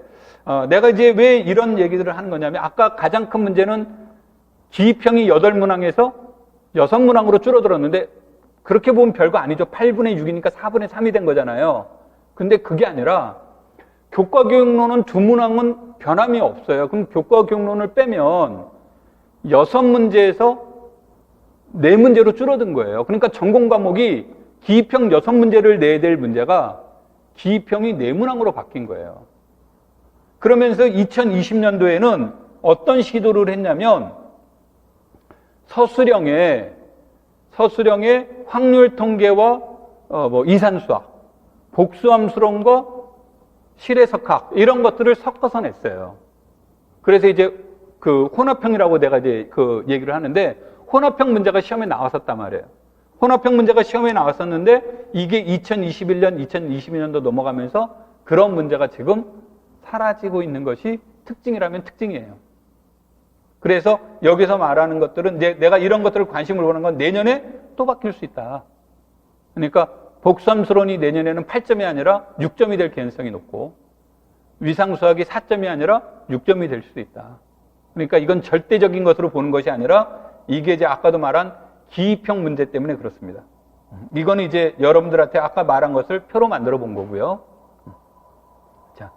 Speaker 1: 내가 이제 왜 이런 얘기들을 하는 거냐면 아까 가장 큰 문제는 기입형이 8문항에서 6문항으로 줄어들었는데 그렇게 보면 별거 아니죠. 8분의 6이니까 4분의 3이 된 거잖아요. 근데 그게 아니라 교과교육론은 2문항은 변함이 없어요. 그럼 교과교육론을 빼면 6문제에서 4문제로 줄어든 거예요. 그러니까 전공 과목이 기입형 6문제를 내야 될 문제가 기입형이 4문항으로 바뀐 거예요. 그러면서 2020년도에는 어떤 시도를 했냐면 서술형의 확률 통계와 이산수학, 복수함수론과 실해석학 이런 것들을 섞어서 냈어요. 그래서 이제 그 혼합형이라고 내가 이제 그 얘기를 하는데 혼합형 문제가 시험에 나왔었단 말이에요. 혼합형 문제가 시험에 나왔었는데 이게 2021년, 2022년도 넘어가면서 그런 문제가 지금 사라지고 있는 것이 특징이라면 특징이에요. 그래서 여기서 말하는 것들은 내가 이런 것들을 관심을 보는 건 내년에 또 바뀔 수 있다. 그러니까 복수함수론이 내년에는 8점이 아니라 6점이 될 개연성이 높고 위상수학이 4점이 아니라 6점이 될 수도 있다. 그러니까 이건 절대적인 것으로 보는 것이 아니라 이게 이제 아까도 말한 기입형 문제 때문에 그렇습니다. 이거는 이제 여러분들한테 아까 말한 것을 표로 만들어 본 거고요. 자,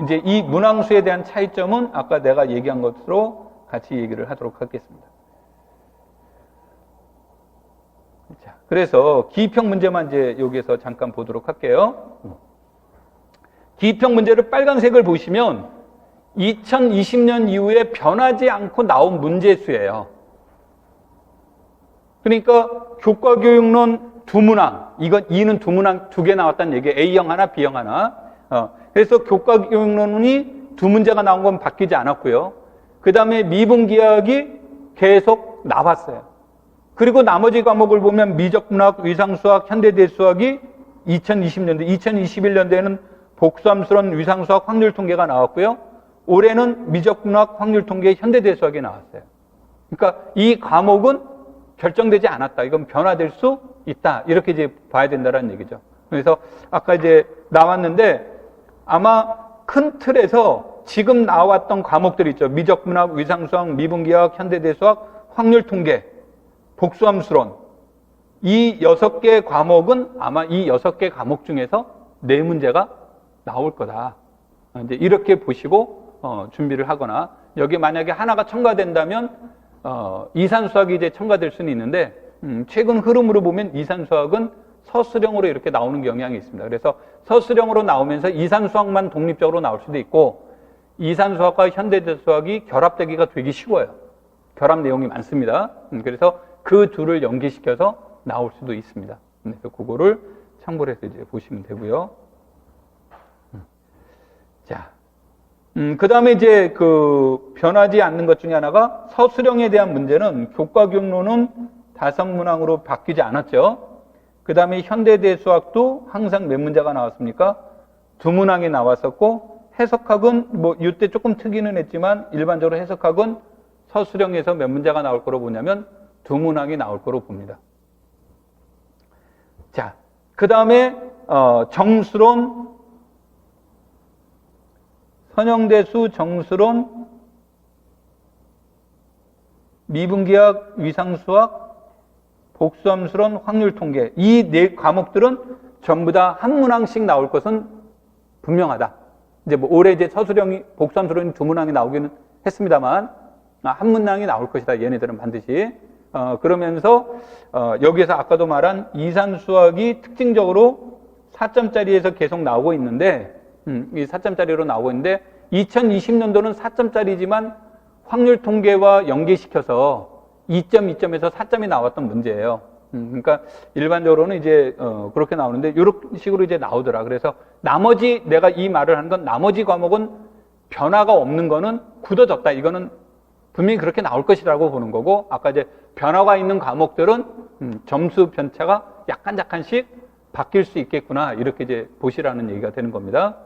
Speaker 1: 이제 이 문항수에 대한 차이점은 아까 내가 얘기한 것으로 같이 얘기를 하도록 하겠습니다. 자, 그래서 기입형 문제만 이제 여기에서 잠깐 보도록 할게요. 기입형 문제를 빨간색을 보시면 2020년 이후에 변하지 않고 나온 문제수예요. 그러니까 교과교육론 2문항, 이는 2문항 2개 나왔다는 얘기예요. A형 하나, B형 하나. 그래서 교과교육론이 2문제가 나온 건 바뀌지 않았고요. 그 다음에 미분기하학이 계속 나왔어요. 그리고 나머지 과목을 보면 미적분학, 위상수학, 현대대수학이 2020년도, 2021년도에는 복수함수론, 위상수학, 확률통계가 나왔고요. 올해는 미적분학, 확률통계, 현대대수학이 나왔어요. 그러니까 이 과목은 결정되지 않았다. 이건 변화될 수 있다. 이렇게 이제 봐야 된다는 얘기죠. 그래서 아까 이제 나왔는데 아마 큰 틀에서 지금 나왔던 과목들이 있죠. 미적분학, 위상수학, 미분기학, 현대대수학, 확률통계, 복수함수론. 이 6개 과목은 아마 이 6개 과목 중에서 4문제가 나올 거다. 이제 이렇게 보시고 준비를 하거나 여기 만약에 하나가 첨가된다면 이산수학이 이제 첨가될 수는 있는데 최근 흐름으로 보면 이산수학은 서술형으로 이렇게 나오는 경향이 있습니다. 그래서 서술형으로 나오면서 이산수학만 독립적으로 나올 수도 있고 이산수학과 현대수학이 결합되기가 되게 쉬워요. 결합 내용이 많습니다. 그래서 그 둘을 연계시켜서 나올 수도 있습니다. 그래서 그거를 참고를 해서 이제 보시면 되고요. 자, 그 다음에 이제 그 변하지 않는 것 중에 하나가 서술형에 대한 문제는 교과경로는 5문항으로 바뀌지 않았죠. 그 다음에 현대대수학도 항상 몇 문제가 나왔습니까? 2문항이 나왔었고, 해석학은 뭐 이때 조금 특이는 했지만 일반적으로 해석학은 서술형에서 몇 문제가 나올 거로 보냐면 2문항이 나올 거로 봅니다. 자, 그 다음에 정수론, 선형대수, 정수론, 미분기학, 위상수학, 복수함수론, 확률통계 이 4과목들은 전부 다 한 문항씩 나올 것은 분명하다. 이제 뭐 올해 이제 서술형이 복수함수론이 2문항이 나오기는 했습니다만 한 문항이 나올 것이다. 얘네들은 반드시. 그러면서 여기에서 아까도 말한 이산수학이 특징적으로 4점짜리에서 계속 나오고 있는데 이 4점짜리로 나오고 있는데 2020년도는 4점짜리지만 확률 통계와 연계시켜서 2점, 2점에서 4점이 나왔던 문제예요. 그러니까 일반적으로는 이제 그렇게 나오는데 이런 식으로 이제 나오더라. 그래서 나머지 내가 이 말을 하는 건 나머지 과목은 변화가 없는 거는 굳어졌다. 이거는 분명히 그렇게 나올 것이라고 보는 거고 아까 이제 변화가 있는 과목들은 점수 편차가 약간씩 바뀔 수 있겠구나. 이렇게 이제 보시라는 얘기가 되는 겁니다.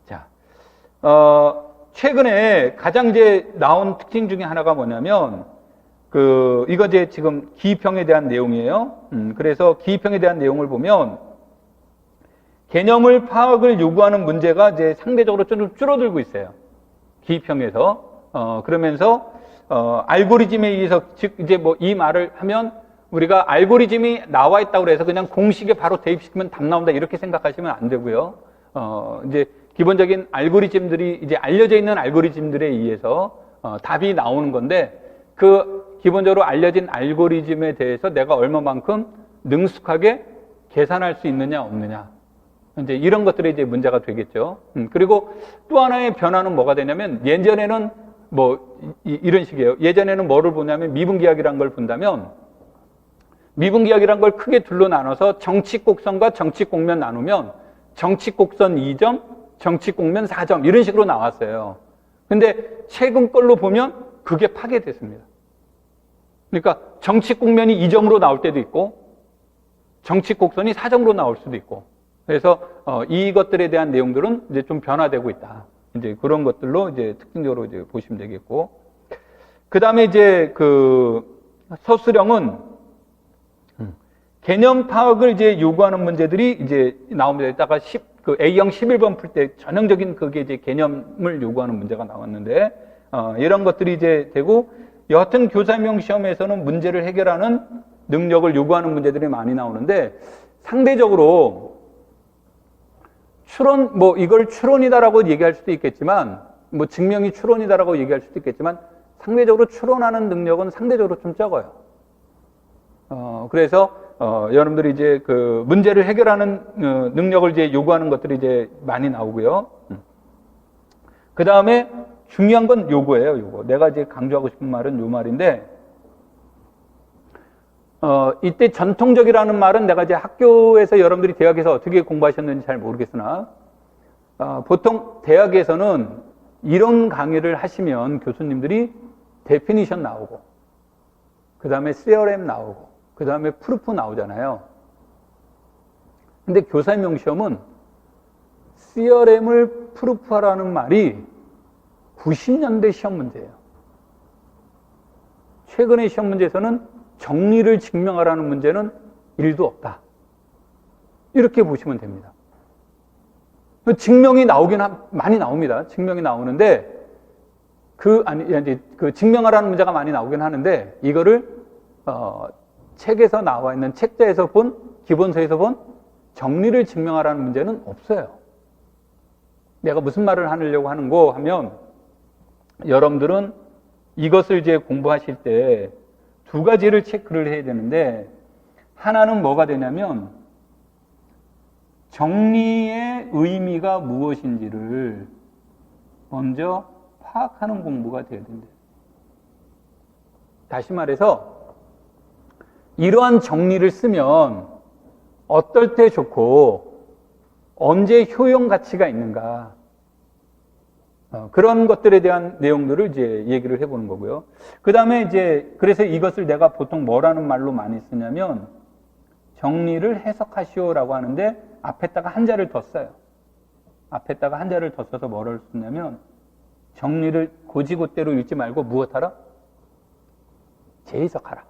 Speaker 1: 자, 최근에 가장 이제 나온 특징 중에 하나가 뭐냐면, 이거 이제 지금 기입형에 대한 내용이에요. 그래서 기입형에 대한 내용을 보면, 개념을 파악을 요구하는 문제가 이제 상대적으로 좀 줄어들고 있어요. 기입형에서. 그러면서, 알고리즘에 의해서, 즉, 이제 뭐 이 말을 하면, 우리가 알고리즘이 나와 있다고 해서 그냥 공식에 바로 대입시키면 답 나온다. 이렇게 생각하시면 안 되고요. 이제, 기본적인 알고리즘들이 이제 알려져 있는 알고리즘들에 의해서 답이 나오는 건데 그 기본적으로 알려진 알고리즘에 대해서 내가 얼마만큼 능숙하게 계산할 수 있느냐 없느냐 이제 이런 것들이 이제 문제가 되겠죠. 그리고 또 하나의 변화는 뭐가 되냐면 예전에는 뭐 이런 식이에요. 예전에는 뭐를 보냐면 미분기학이라는 걸 본다면 미분기학이라는 걸 크게 둘로 나눠서 정칙곡선과 정칙곡면 나누면 정칙곡선 2점 정칙곡면 4점 이런 식으로 나왔어요. 근데 최근 걸로 보면 그게 파괴됐습니다. 그러니까 정칙곡면이 2점으로 나올 때도 있고 정칙곡선이 4점으로 나올 수도 있고 그래서 이것들에 대한 내용들은 이제 좀 변화되고 있다. 이제 그런 것들로 이제 특징적으로 이제 보시면 되겠고 그 다음에 이제 그 서술형은 개념 파악을 이제 요구하는 문제들이 이제 나옵니다. 이따가 그 A형 11번 풀 때 전형적인 그게 이제 개념을 요구하는 문제가 나왔는데, 이런 것들이 이제 되고, 여하튼 교사명 시험에서는 문제를 해결하는 능력을 요구하는 문제들이 많이 나오는데, 상대적으로 추론, 뭐 이걸 추론이다라고 얘기할 수도 있겠지만, 뭐 증명이 추론이다라고 얘기할 수도 있겠지만, 상대적으로 추론하는 능력은 상대적으로 좀 적어요. 그래서, 여러분들이 이제 그 문제를 해결하는 능력을 이제 요구하는 것들이 이제 많이 나오고요. 그 다음에 중요한 건 요거예요, 요거. 내가 이제 강조하고 싶은 말은 요 말인데, 이때 전통적이라는 말은 내가 이제 학교에서 여러분들이 대학에서 어떻게 공부하셨는지 잘 모르겠으나, 보통 대학에서는 이런 강의를 하시면 교수님들이 데피니션 나오고, 그 다음에 시어렘 나오고, 그 다음에 프루프 나오잖아요. 근데 교사명 시험은 시어렘을 프루프하라는 말이 90년대 시험 문제예요. 최근의 시험 문제에서는 정리를 증명하라는 문제는 1도 없다. 이렇게 보시면 됩니다. 증명이 나오긴 많이 나옵니다. 증명이 나오는데 그 증명하라는 문제가 많이 나오긴 하는데 이거를 책에서 나와 있는 책자에서 본 기본서에서 본 정리를 증명하라는 문제는 없어요. 내가 무슨 말을 하려고 하는고 하면 여러분들은 이것을 이제 공부하실 때 두 가지를 체크를 해야 되는데 하나는 뭐가 되냐면 정리의 의미가 무엇인지를 먼저 파악하는 공부가 되어야 된대요. 다시 말해서 이러한 정리를 쓰면 어떨 때 좋고 언제 효용 가치가 있는가, 그런 것들에 대한 내용들을 이제 얘기를 해보는 거고요. 그 다음에 이제 그래서 이것을 내가 보통 뭐라는 말로 많이 쓰냐면 정리를 해석하시오라고 하는데 앞에다가 한자를 더 써요. 앞에다가 한자를 더 써서 뭐를 쓰냐면 정리를 고지고대로 읽지 말고 무엇하라? 재해석하라.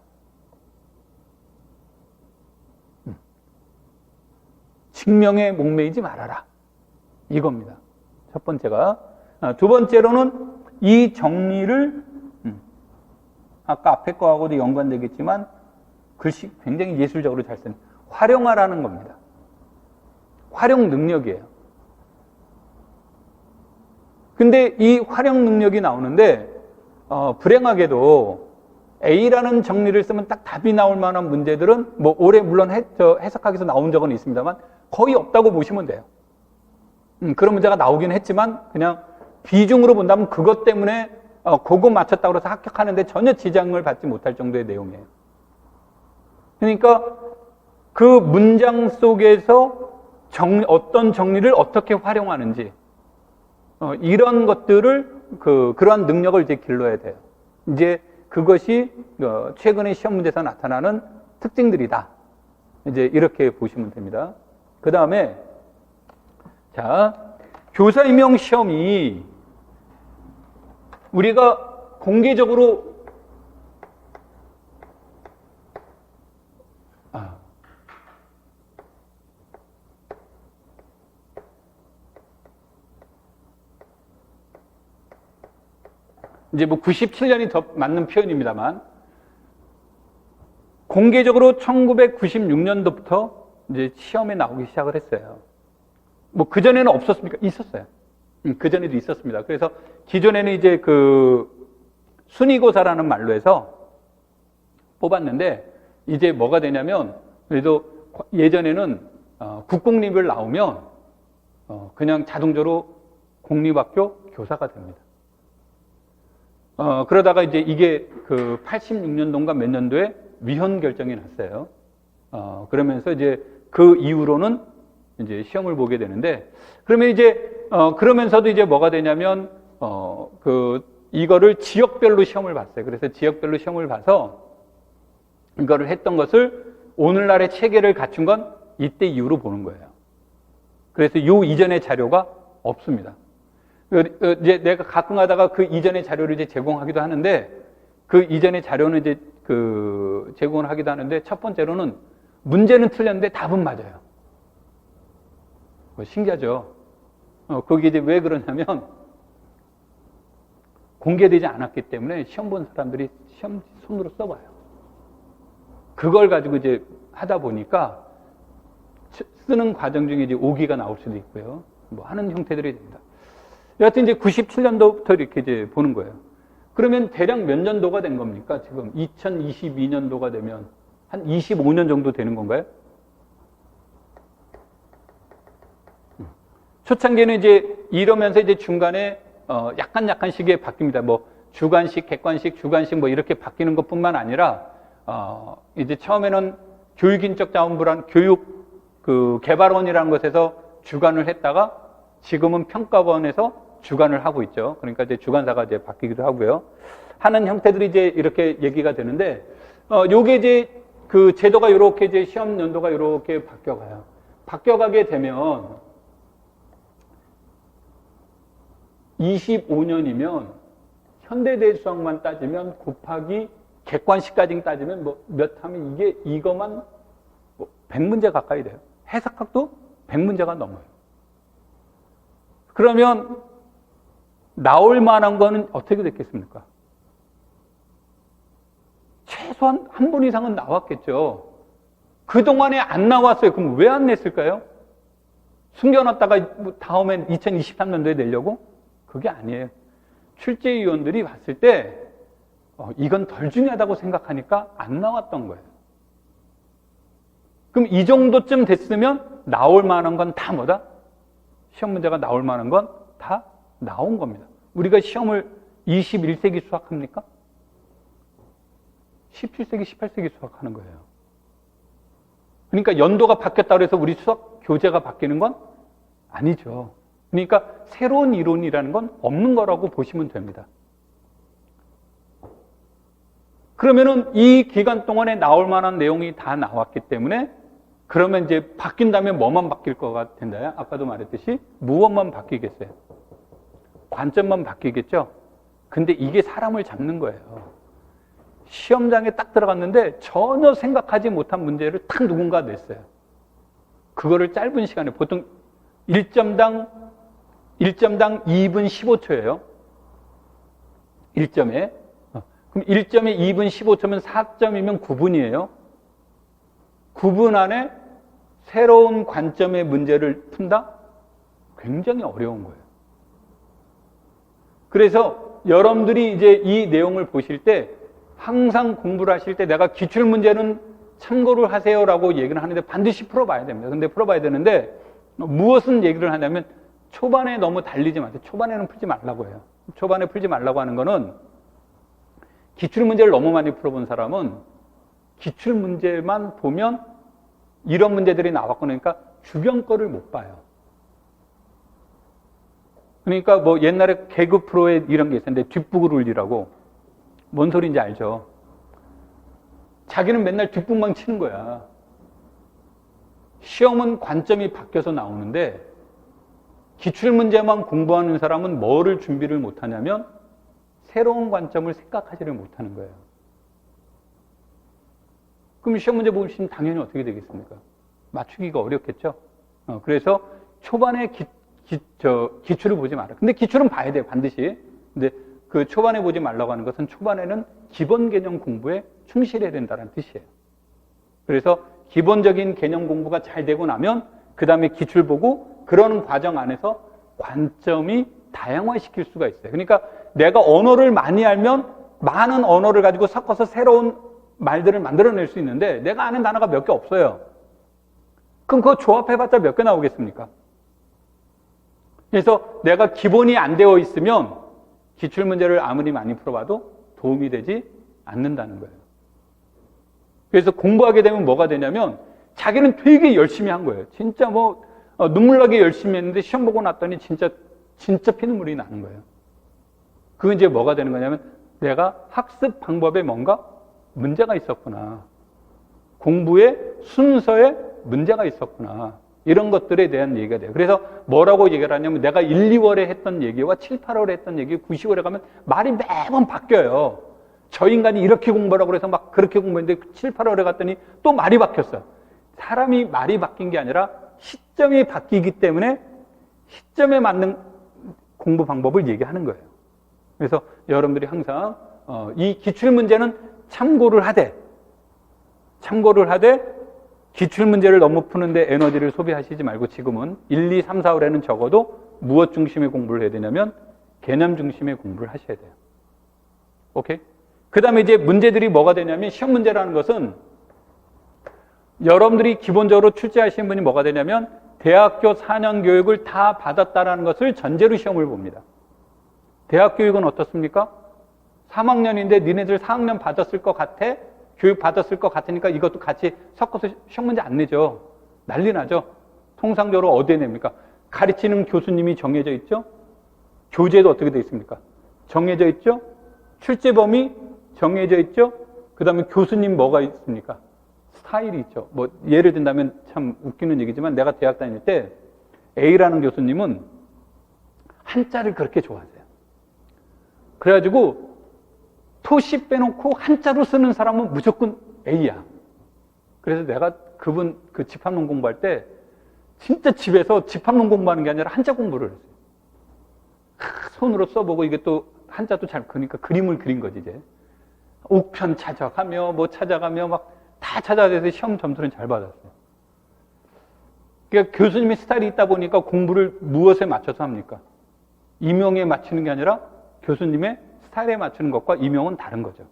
Speaker 1: 칙명에 목매이지 말아라. 이겁니다. 첫 번째가. 두 번째로는 이 정리를 아까 앞에 거하고도 연관되겠지만 글씨 굉장히 예술적으로 잘 쓴 활용하라는 겁니다. 활용 능력이에요. 근데 이 활용 능력이 나오는데 불행하게도 A라는 정리를 쓰면 딱 답이 나올 만한 문제들은 뭐 올해 물론 해석학에서 나온 적은 있습니다만 거의 없다고 보시면 돼요. 그런 문제가 나오긴 했지만 그냥 비중으로 본다면 그것 때문에 그거 맞췄다고 해서 합격하는데 전혀 지장을 받지 못할 정도의 내용이에요. 그러니까 그 문장 속에서 어떤 정리를 어떻게 활용하는지 이런 것들을 그러한 능력을 이제 길러야 돼요. 이제 그것이 최근에 시험 문제에서 나타나는 특징들이다. 이제 이렇게 보시면 됩니다. 그 다음에 자, 교사 임용 시험이 우리가 공개적으로 이제 뭐 97년이 더 맞는 표현입니다만 공개적으로 1996년도부터 이제 시험에 나오기 시작을 했어요. 뭐 그전에는 없었습니까? 있었어요. 그전에도 있었습니다. 그래서 기존에는 이제 그 순위고사라는 말로 해서 뽑았는데 이제 뭐가 되냐면 그래도 예전에는 국공립을 나오면 그냥 자동적으로 공립학교 교사가 됩니다. 그러다가 이제 이게 그 86년도인가 몇 년도에 위헌 결정이 났어요. 그러면서 이제 그 이후로는 이제 시험을 보게 되는데, 그러면 이제, 그러면서도 이제 뭐가 되냐면, 이거를 지역별로 시험을 봤어요. 그래서 지역별로 시험을 봐서 이거를 했던 것을 오늘날의 체계를 갖춘 건 이때 이후로 보는 거예요. 그래서 요 이전의 자료가 없습니다. 이제 내가 가끔 하다가 그 이전의 자료를 이제 제공하기도 하는데, 그 이전의 자료는 이제 제공을 하기도 하는데, 첫 번째로는 문제는 틀렸는데 답은 맞아요. 신기하죠? 그게 이제 왜 그러냐면, 공개되지 않았기 때문에 시험 본 사람들이 시험 손으로 써봐요. 그걸 가지고 이제 하다 보니까 쓰는 과정 중에 이제 오기가 나올 수도 있고요. 뭐 하는 형태들이 됩니다. 여하튼 이제 97년도부터 이렇게 이제 보는 거예요. 그러면 대략 몇 년도가 된 겁니까? 지금 2022년도가 되면 한 25년 정도 되는 건가요? 초창기에는 이제 이러면서 이제 중간에 약간씩에 바뀝니다. 뭐 주관식, 객관식, 주관식 뭐 이렇게 바뀌는 것뿐만 아니라 이제 처음에는 교육인적 자원부란 교육 개발원이라는 것에서 주관을 했다가 지금은 평가원에서 주관을 하고 있죠. 그러니까 이제 주관사가 이제 바뀌기도 하고요. 하는 형태들이 이제 이렇게 얘기가 되는데, 요게 이제 그 제도가 이렇게 이제 시험 연도가 이렇게 바뀌어가요. 바뀌어가게 되면 25년이면 현대대수학만 따지면 곱하기 객관식까지 따지면 뭐 몇 하면 이거만 뭐 100문제 가까이 돼요. 해석학도 100문제가 넘어요. 그러면 나올 만한 거는 어떻게 됐겠습니까? 최소한 한 번 이상은 나왔겠죠. 그동안에 안 나왔어요. 그럼 왜 안 냈을까요? 숨겨놨다가 뭐 다음엔 2023년도에 내려고? 그게 아니에요. 출제위원들이 봤을 때 이건 덜 중요하다고 생각하니까 안 나왔던 거예요. 그럼 이 정도쯤 됐으면 나올 만한 건 다 뭐다? 시험 문제가 나올 만한 건 다 나온 겁니다. 우리가 시험을 21세기 수학합니까? 17세기, 18세기 수학하는 거예요. 그러니까 연도가 바뀌었다고 해서 우리 수학 교재가 바뀌는 건 아니죠. 그러니까 새로운 이론이라는 건 없는 거라고 보시면 됩니다. 그러면은 이 기간 동안에 나올 만한 내용이 다 나왔기 때문에 그러면 이제 바뀐다면 뭐만 바뀔 거가 된다요? 아까도 말했듯이 무엇만 바뀌겠어요? 관점만 바뀌겠죠? 근데 이게 사람을 잡는 거예요. 시험장에 딱 들어갔는데 전혀 생각하지 못한 문제를 딱 누군가 냈어요. 그거를 짧은 시간에 보통 1점당 2분 15초예요. 1점에. 그럼 1점에 2분 15초면 4점이면 9분이에요. 9분 안에 새로운 관점의 문제를 푼다? 굉장히 어려운 거예요. 그래서 여러분들이 이제 이 내용을 보실 때 항상 공부를 하실 때 내가 기출문제는 참고를 하세요라고 얘기를 하는데 반드시 풀어봐야 됩니다. 근데 풀어봐야 되는데 무엇은 얘기를 하냐면 초반에 너무 달리지 마세요. 초반에는 풀지 말라고 해요. 초반에 풀지 말라고 하는 거는 기출문제를 너무 많이 풀어본 사람은 기출문제만 보면 이런 문제들이 나왔고 그러니까 주변 거를 못 봐요. 그러니까 뭐 옛날에 개그 프로에 이런 게 있었는데 뒷북을 울리라고 뭔 소리인지 알죠? 자기는 맨날 뒷북만 치는 거야. 시험은 관점이 바뀌어서 나오는데 기출문제만 공부하는 사람은 뭐를 준비를 못하냐면 새로운 관점을 생각하지를 못하는 거예요. 그럼 시험 문제 보시면 당연히 어떻게 되겠습니까? 맞추기가 어렵겠죠? 그래서 초반에 기출을 보지 마라. 근데 기출은 봐야 돼요, 반드시. 근데 그 초반에 보지 말라고 하는 것은 초반에는 기본 개념 공부에 충실해야 된다는 뜻이에요. 그래서 기본적인 개념 공부가 잘 되고 나면 그 다음에 기출 보고 그런 과정 안에서 관점이 다양화시킬 수가 있어요. 그러니까 내가 언어를 많이 알면 많은 언어를 가지고 섞어서 새로운 말들을 만들어낼 수 있는데 내가 아는 단어가 몇 개 없어요. 그럼 그거 조합해봤자 몇 개 나오겠습니까? 그래서 내가 기본이 안 되어 있으면 기출문제를 아무리 많이 풀어봐도 도움이 되지 않는다는 거예요. 그래서 공부하게 되면 뭐가 되냐면 자기는 되게 열심히 한 거예요. 진짜 뭐 눈물 나게 열심히 했는데 시험 보고 났더니 진짜 피눈물이 나는 거예요. 그건 이제 뭐가 되는 거냐면 내가 학습 방법에 뭔가 문제가 있었구나. 공부의 순서에 문제가 있었구나. 이런 것들에 대한 얘기가 돼요. 그래서 뭐라고 얘기를 하냐면 내가 1, 2월에 했던 얘기와 7, 8월에 했던 얘기, 9, 10월에 가면 말이 매번 바뀌어요. 저 인간이 이렇게 공부하라고 해서 막 그렇게 공부했는데 7, 8월에 갔더니 또 말이 바뀌었어요. 사람이 말이 바뀐 게 아니라 시점이 바뀌기 때문에 시점에 맞는 공부 방법을 얘기하는 거예요. 그래서 여러분들이 항상 이 기출문제는 참고를 하되 기출문제를 너무 푸는데 에너지를 소비하시지 말고 지금은 1, 2, 3, 4월에는 적어도 무엇 중심의 공부를 해야 되냐면 개념 중심의 공부를 하셔야 돼요. 오케이? 그 다음에 이제 문제들이 뭐가 되냐면 시험 문제라는 것은 여러분들이 기본적으로 출제하시는 분이 뭐가 되냐면 대학교 4년 교육을 다 받았다라는 것을 전제로 시험을 봅니다. 대학 교육은 어떻습니까? 3학년인데 니네들 4학년 받았을 것 같아? 교육 받았을 것 같으니까 이것도 같이 섞어서 시험 문제 안 내죠. 난리 나죠. 통상적으로 어디에 냅니까? 가르치는 교수님이 정해져 있죠. 교재도 어떻게 되어 있습니까? 정해져 있죠. 출제 범위 정해져 있죠. 그 다음에 교수님 뭐가 있습니까? 스타일이 있죠. 뭐 예를 든다면 참 웃기는 얘기지만 내가 대학 다닐 때 A라는 교수님은 한자를 그렇게 좋아하세요. 그래가지고 토시 빼놓고 한자로 쓰는 사람은 무조건 A야. 그래서 내가 그분 그 집합론 공부할 때 진짜 집에서 집합론 공부하는 게 아니라 한자 공부를 했어요. 손으로 써보고 이게 또 한자도 잘 그러니까 그림을 그린 거지 이제. 옥편 찾아가며 뭐 찾아가며 막 다 찾아가서 시험 점수는 잘 받았어요. 그러니까 교수님의 스타일이 있다 보니까 공부를 무엇에 맞춰서 합니까? 임용에 맞추는 게 아니라 교수님의 스타일에 맞추는 것과 임용은 다른 거죠.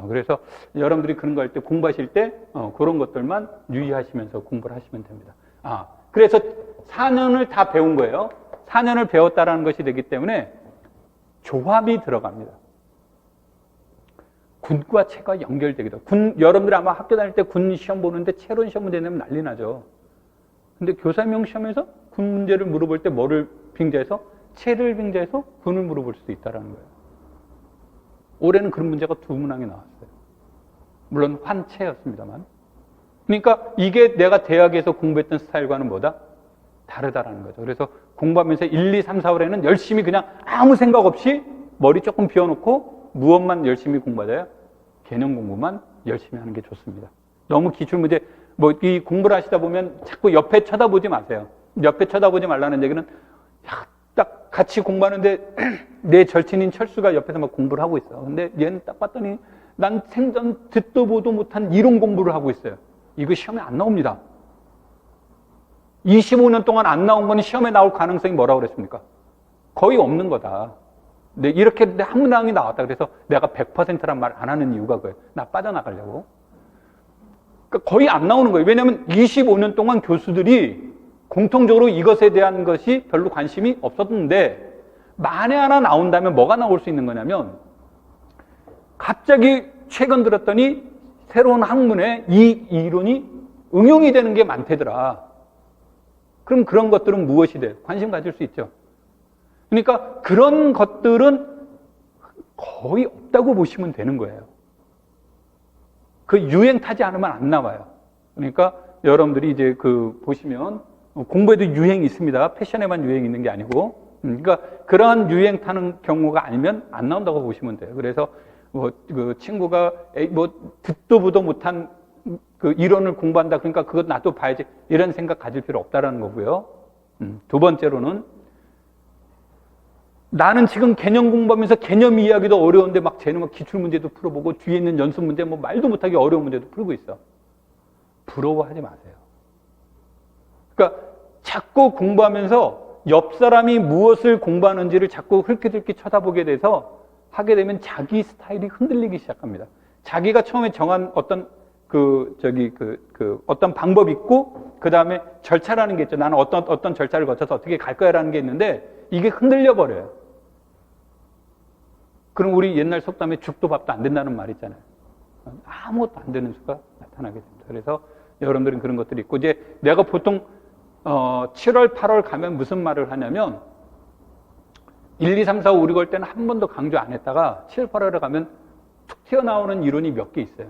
Speaker 1: 그래서 여러분들이 그런 거 할 때 공부하실 때 그런 것들만 유의하시면서 공부를 하시면 됩니다. 그래서 4년을 다 배운 거예요. 4년을 배웠다라는 것이 되기 때문에 조합이 들어갑니다. 군과 체가 연결되기도. 여러분들이 아마 학교 다닐 때 군 시험 보는데 체론 시험 문제 내면 난리 나죠. 근데 교사명 시험에서 군 문제를 물어볼 때 뭐를 빙자해서? 체를 빙자해서 군을 물어볼 수도 있다는 거예요. 올해는 그런 문제가 2문항이 나왔어요. 물론 환체였습니다만. 그러니까 이게 내가 대학에서 공부했던 스타일과는 뭐다? 다르다라는 거죠. 그래서 공부하면서 1, 2, 3, 4월에는 열심히 그냥 아무 생각 없이 머리 조금 비워놓고 무엇만 열심히 공부하자요? 개념 공부만 열심히 하는 게 좋습니다. 너무 기출문제, 이 공부를 하시다 보면 자꾸 옆에 쳐다보지 마세요. 옆에 쳐다보지 말라는 얘기는 딱 같이 공부하는데 내 절친인 철수가 옆에서 막 공부를 하고 있어. 근데 얘는 딱 봤더니 난 생전 듣도 보도 못한 이론 공부를 하고 있어요. 이거 시험에 안 나옵니다. 25년 동안 안 나온 거는 시험에 나올 가능성이 뭐라고 그랬습니까? 거의 없는 거다. 근데 이렇게 한 문항이 나왔다. 그래서 내가 100%란 말 안 하는 이유가 그거예요. 나 빠져나가려고. 그러니까 거의 안 나오는 거예요. 왜냐하면 25년 동안 교수들이 공통적으로 이것에 대한 것이 별로 관심이 없었는데 만에 하나 나온다면 뭐가 나올 수 있는 거냐면 갑자기 최근 들었더니 새로운 학문에 이 이론이 응용이 되는 게 많대더라. 그럼 그런 것들은 무엇이 돼? 관심 가질 수 있죠. 그러니까 그런 것들은 거의 없다고 보시면 되는 거예요. 그 유행 타지 않으면 안 나와요. 그러니까 여러분들이 이제 보시면 공부에도 유행이 있습니다. 패션에만 유행이 있는 게 아니고. 그러니까 그러한 유행 타는 경우가 아니면 안 나온다고 보시면 돼요. 그래서 친구가 듣도 보도 못한 이론을 공부한다. 그러니까 그거 나도 봐야지. 이런 생각 가질 필요 없다라는 거고요. 두 번째로는 나는 지금 개념 공부하면서 개념 이야기도 어려운데 막 쟤는 막 기출 문제도 풀어보고 뒤에 있는 연습 문제 말도 못하게 어려운 문제도 풀고 있어. 부러워하지 마세요. 그러니까 자꾸 공부하면서 옆 사람이 무엇을 공부하는지를 자꾸 흘낏흘낏 쳐다보게 돼서 하게 되면 자기 스타일이 흔들리기 시작합니다. 자기가 처음에 정한 어떤 어떤 방법이 있고, 그 다음에 절차라는 게 있죠. 나는 어떤 절차를 거쳐서 어떻게 갈 거야라는 게 있는데, 이게 흔들려 버려요. 그럼 우리 옛날 속담에 죽도 밥도 안 된다는 말 있잖아요. 아무것도 안 되는 수가 나타나게 됩니다. 그래서 여러분들은 그런 것들이 있고, 이제 내가 보통 7월, 8월 가면 무슨 말을 하냐면 1, 2, 3, 4, 5, 6월 때는 한 번도 강조 안 했다가 7, 8월에 가면 툭 튀어나오는 이론이 몇 개 있어요.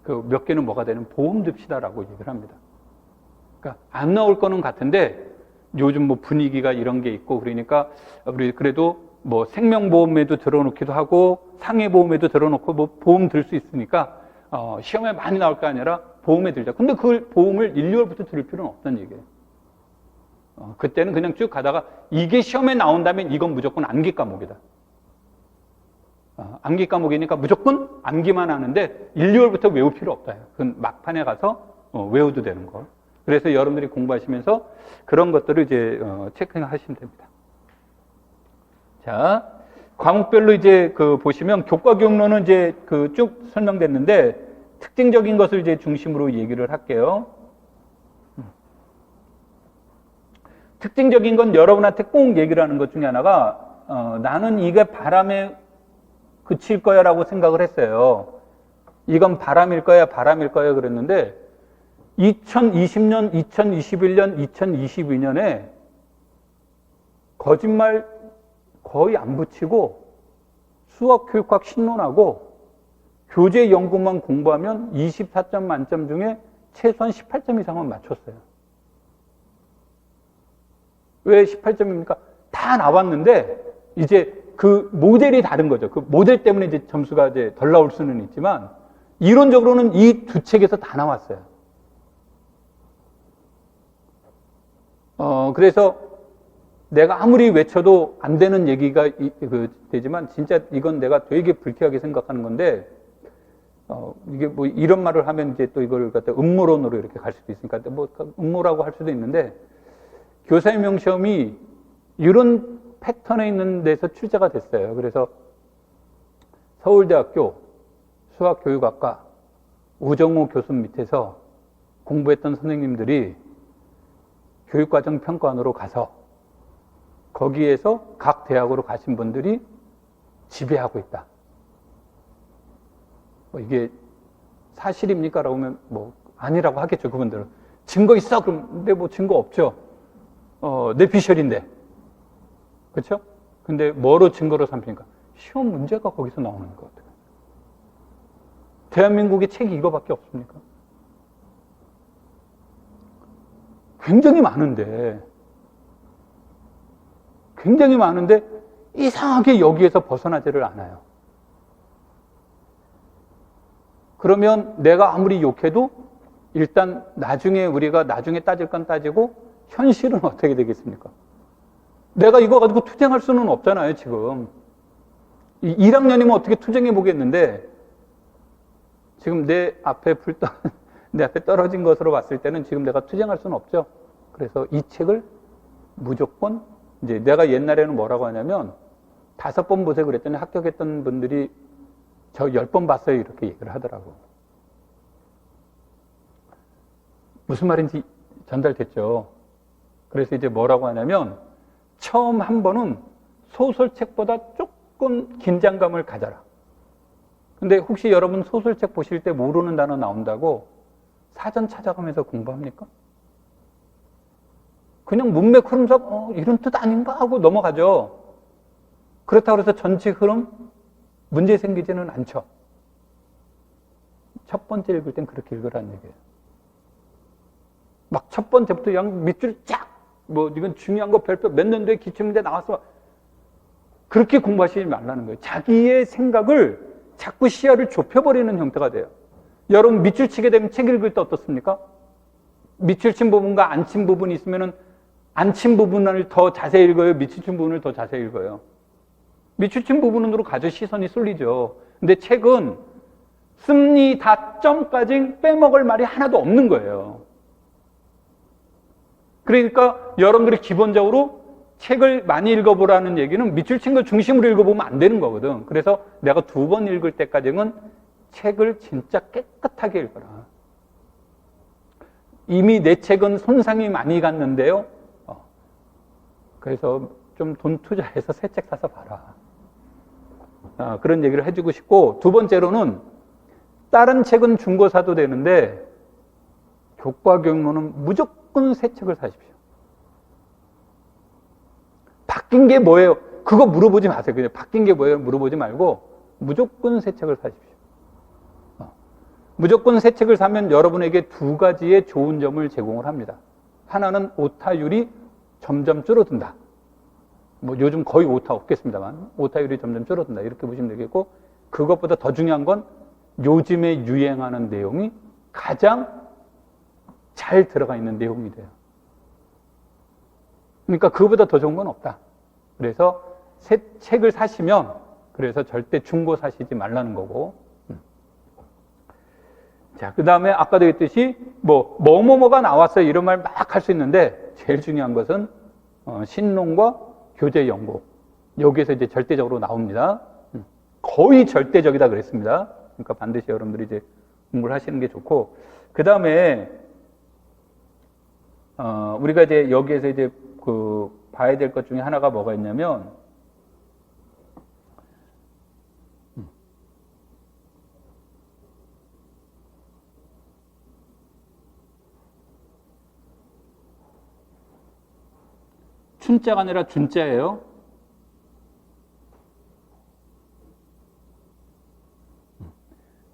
Speaker 1: 그 몇 개는 뭐가 되는 보험 듭시다라고 얘기를 합니다. 그러니까 안 나올 거는 같은데 요즘 분위기가 이런 게 있고 그러니까 우리 그래도 생명보험에도 들어놓기도 하고 상해보험에도 들어놓고 보험 들 수 있으니까 시험에 많이 나올 게 아니라 보험에 들자. 근데 그 보험을 1, 2월부터 들을 필요는 없다는 얘기예요. 그때는 그냥 쭉 가다가 이게 시험에 나온다면 이건 무조건 암기 과목이다. 암기 과목이니까 무조건 암기만 하는데 1, 2월부터 외울 필요 없다. 그건 막판에 가서 외워도 되는 걸. 그래서 여러분들이 공부하시면서 그런 것들을 이제 체크하시면 됩니다. 자, 과목별로 이제 보시면 교과 교육론은 이제 쭉 설명됐는데 특징적인 것을 이제 중심으로 얘기를 할게요. 특징적인 건 여러분한테 꼭 얘기를 하는 것 중에 하나가 나는 이게 바람에 그칠 거야 라고 생각을 했어요. 이건 바람일 거야 그랬는데 2020년, 2021년, 2022년에 거짓말 거의 안 붙이고 수학 교육학 신론하고 교재 연구만 공부하면 24점 만점 중에 최소한 18점 이상은 맞췄어요. 왜 18점입니까? 다 나왔는데 이제 그 모델이 다른 거죠. 그 모델 때문에 이제 점수가 이제 덜 나올 수는 있지만 이론적으로는 이 두 책에서 다 나왔어요. 그래서 내가 아무리 외쳐도 안 되는 얘기가 되지만 진짜 이건 내가 되게 불쾌하게 생각하는 건데 이게 이런 말을 하면 이제 또 이걸 갖다 음모론으로 이렇게 갈 수도 있으니까 음모라고 할 수도 있는데 교사임용 시험이 이런 패턴에 있는 데서 출제가 됐어요. 그래서 서울대학교 수학교육학과 우정호 교수 밑에서 공부했던 선생님들이 교육과정 평가원으로 가서 거기에서 각 대학으로 가신 분들이 지배하고 있다. 이게 사실입니까? 라고 하면 아니라고 하겠죠, 그분들은. 증거 있어? 그럼, 근데 증거 없죠. 내 비셜인데. 그렇죠? 근데 뭐로 증거로 삼습니까? 시험 문제가 거기서 나오는 것 같아요. 대한민국의 책이 이거밖에 없습니까? 굉장히 많은데 이상하게 여기에서 벗어나지를 않아요. 그러면 내가 아무리 욕해도 일단 우리가 나중에 따질 건 따지고 현실은 어떻게 되겠습니까? 내가 이거 가지고 투쟁할 수는 없잖아요, 지금. 1학년이면 어떻게 투쟁해 보겠는데 지금 내 앞에 떨어진 것으로 봤을 때는 지금 내가 투쟁할 수는 없죠. 그래서 이 책을 무조건 이제 내가 옛날에는 뭐라고 하냐면 5번 보세요 그랬더니 합격했던 분들이 저 10번 봤어요 이렇게 얘기를 하더라고. 무슨 말인지 전달됐죠. 그래서 이제 뭐라고 하냐면 처음 한 번은 소설책보다 조금 긴장감을 가져라. 근데 혹시 여러분 소설책 보실 때 모르는 단어 나온다고 사전 찾아가면서 공부합니까? 그냥 문맥 흐름상 이런 뜻 아닌가 하고 넘어가죠. 그렇다고 해서 전체 흐름 문제 생기지는 않죠. 첫 번째 읽을 땐 그렇게 읽으라는 얘기예요. 막 첫 번째부터 그냥 밑줄 쫙 이건 중요한 거 별표 몇 년도에 기출문제 나왔어. 그렇게 공부하시지 말라는 거예요. 자기의 생각을 자꾸 시야를 좁혀버리는 형태가 돼요. 여러분 밑줄 치게 되면 책 읽을 때 어떻습니까? 밑줄 친 부분과 안 친 부분이 있으면은 안 친 부분을 더 자세히 읽어요? 밑줄 친 부분을 더 자세히 읽어요? 밑줄 친 부분으로 가져 시선이 쏠리죠. 근데 책은 씁니다 점까지 빼먹을 말이 하나도 없는 거예요. 그러니까 여러분들이 기본적으로 책을 많이 읽어보라는 얘기는 밑줄 친 걸 중심으로 읽어보면 안 되는 거거든. 그래서 내가 2번 읽을 때까지는 책을 진짜 깨끗하게 읽어라. 이미 내 책은 손상이 많이 갔는데요. 그래서 좀 돈 투자해서 새 책 사서 봐라. 그런 얘기를 해주고 싶고, 두 번째로는 다른 책은 중고 사도 되는데 교과교육론은 무조건 새 책을 사십시오. 바뀐 게 뭐예요? 그거 물어보지 마세요. 그냥 바뀐 게 뭐예요? 물어보지 말고 무조건 새 책을 사십시오. 무조건 새 책을 사면 여러분에게 2가지의 좋은 점을 제공을 합니다. 하나는 오타율이 점점 줄어든다. 요즘 거의 오타 없겠습니다만 오타율이 점점 줄어든다. 이렇게 보시면 되겠고, 그것보다 더 중요한 건 요즘에 유행하는 내용이 가장 잘 들어가 있는 내용이 돼요. 그러니까 그거보다 더 좋은 건 없다. 그래서 새 책을 사시면 그래서 절대 중고 사시지 말라는 거고. 자, 그 다음에 아까도 했듯이 뭐뭐가 나왔어요 이런 말 막 할 수 있는데 제일 중요한 것은 신론과 교재 연구. 여기에서 이제 절대적으로 나옵니다. 거의 절대적이다 그랬습니다. 그러니까 반드시 여러분들이 이제 공부를 하시는 게 좋고, 그 다음에 우리가 이제 여기에서 이제 봐야 될 것 중에 하나가 뭐가 있냐면, 춘자가 아니라 준자예요.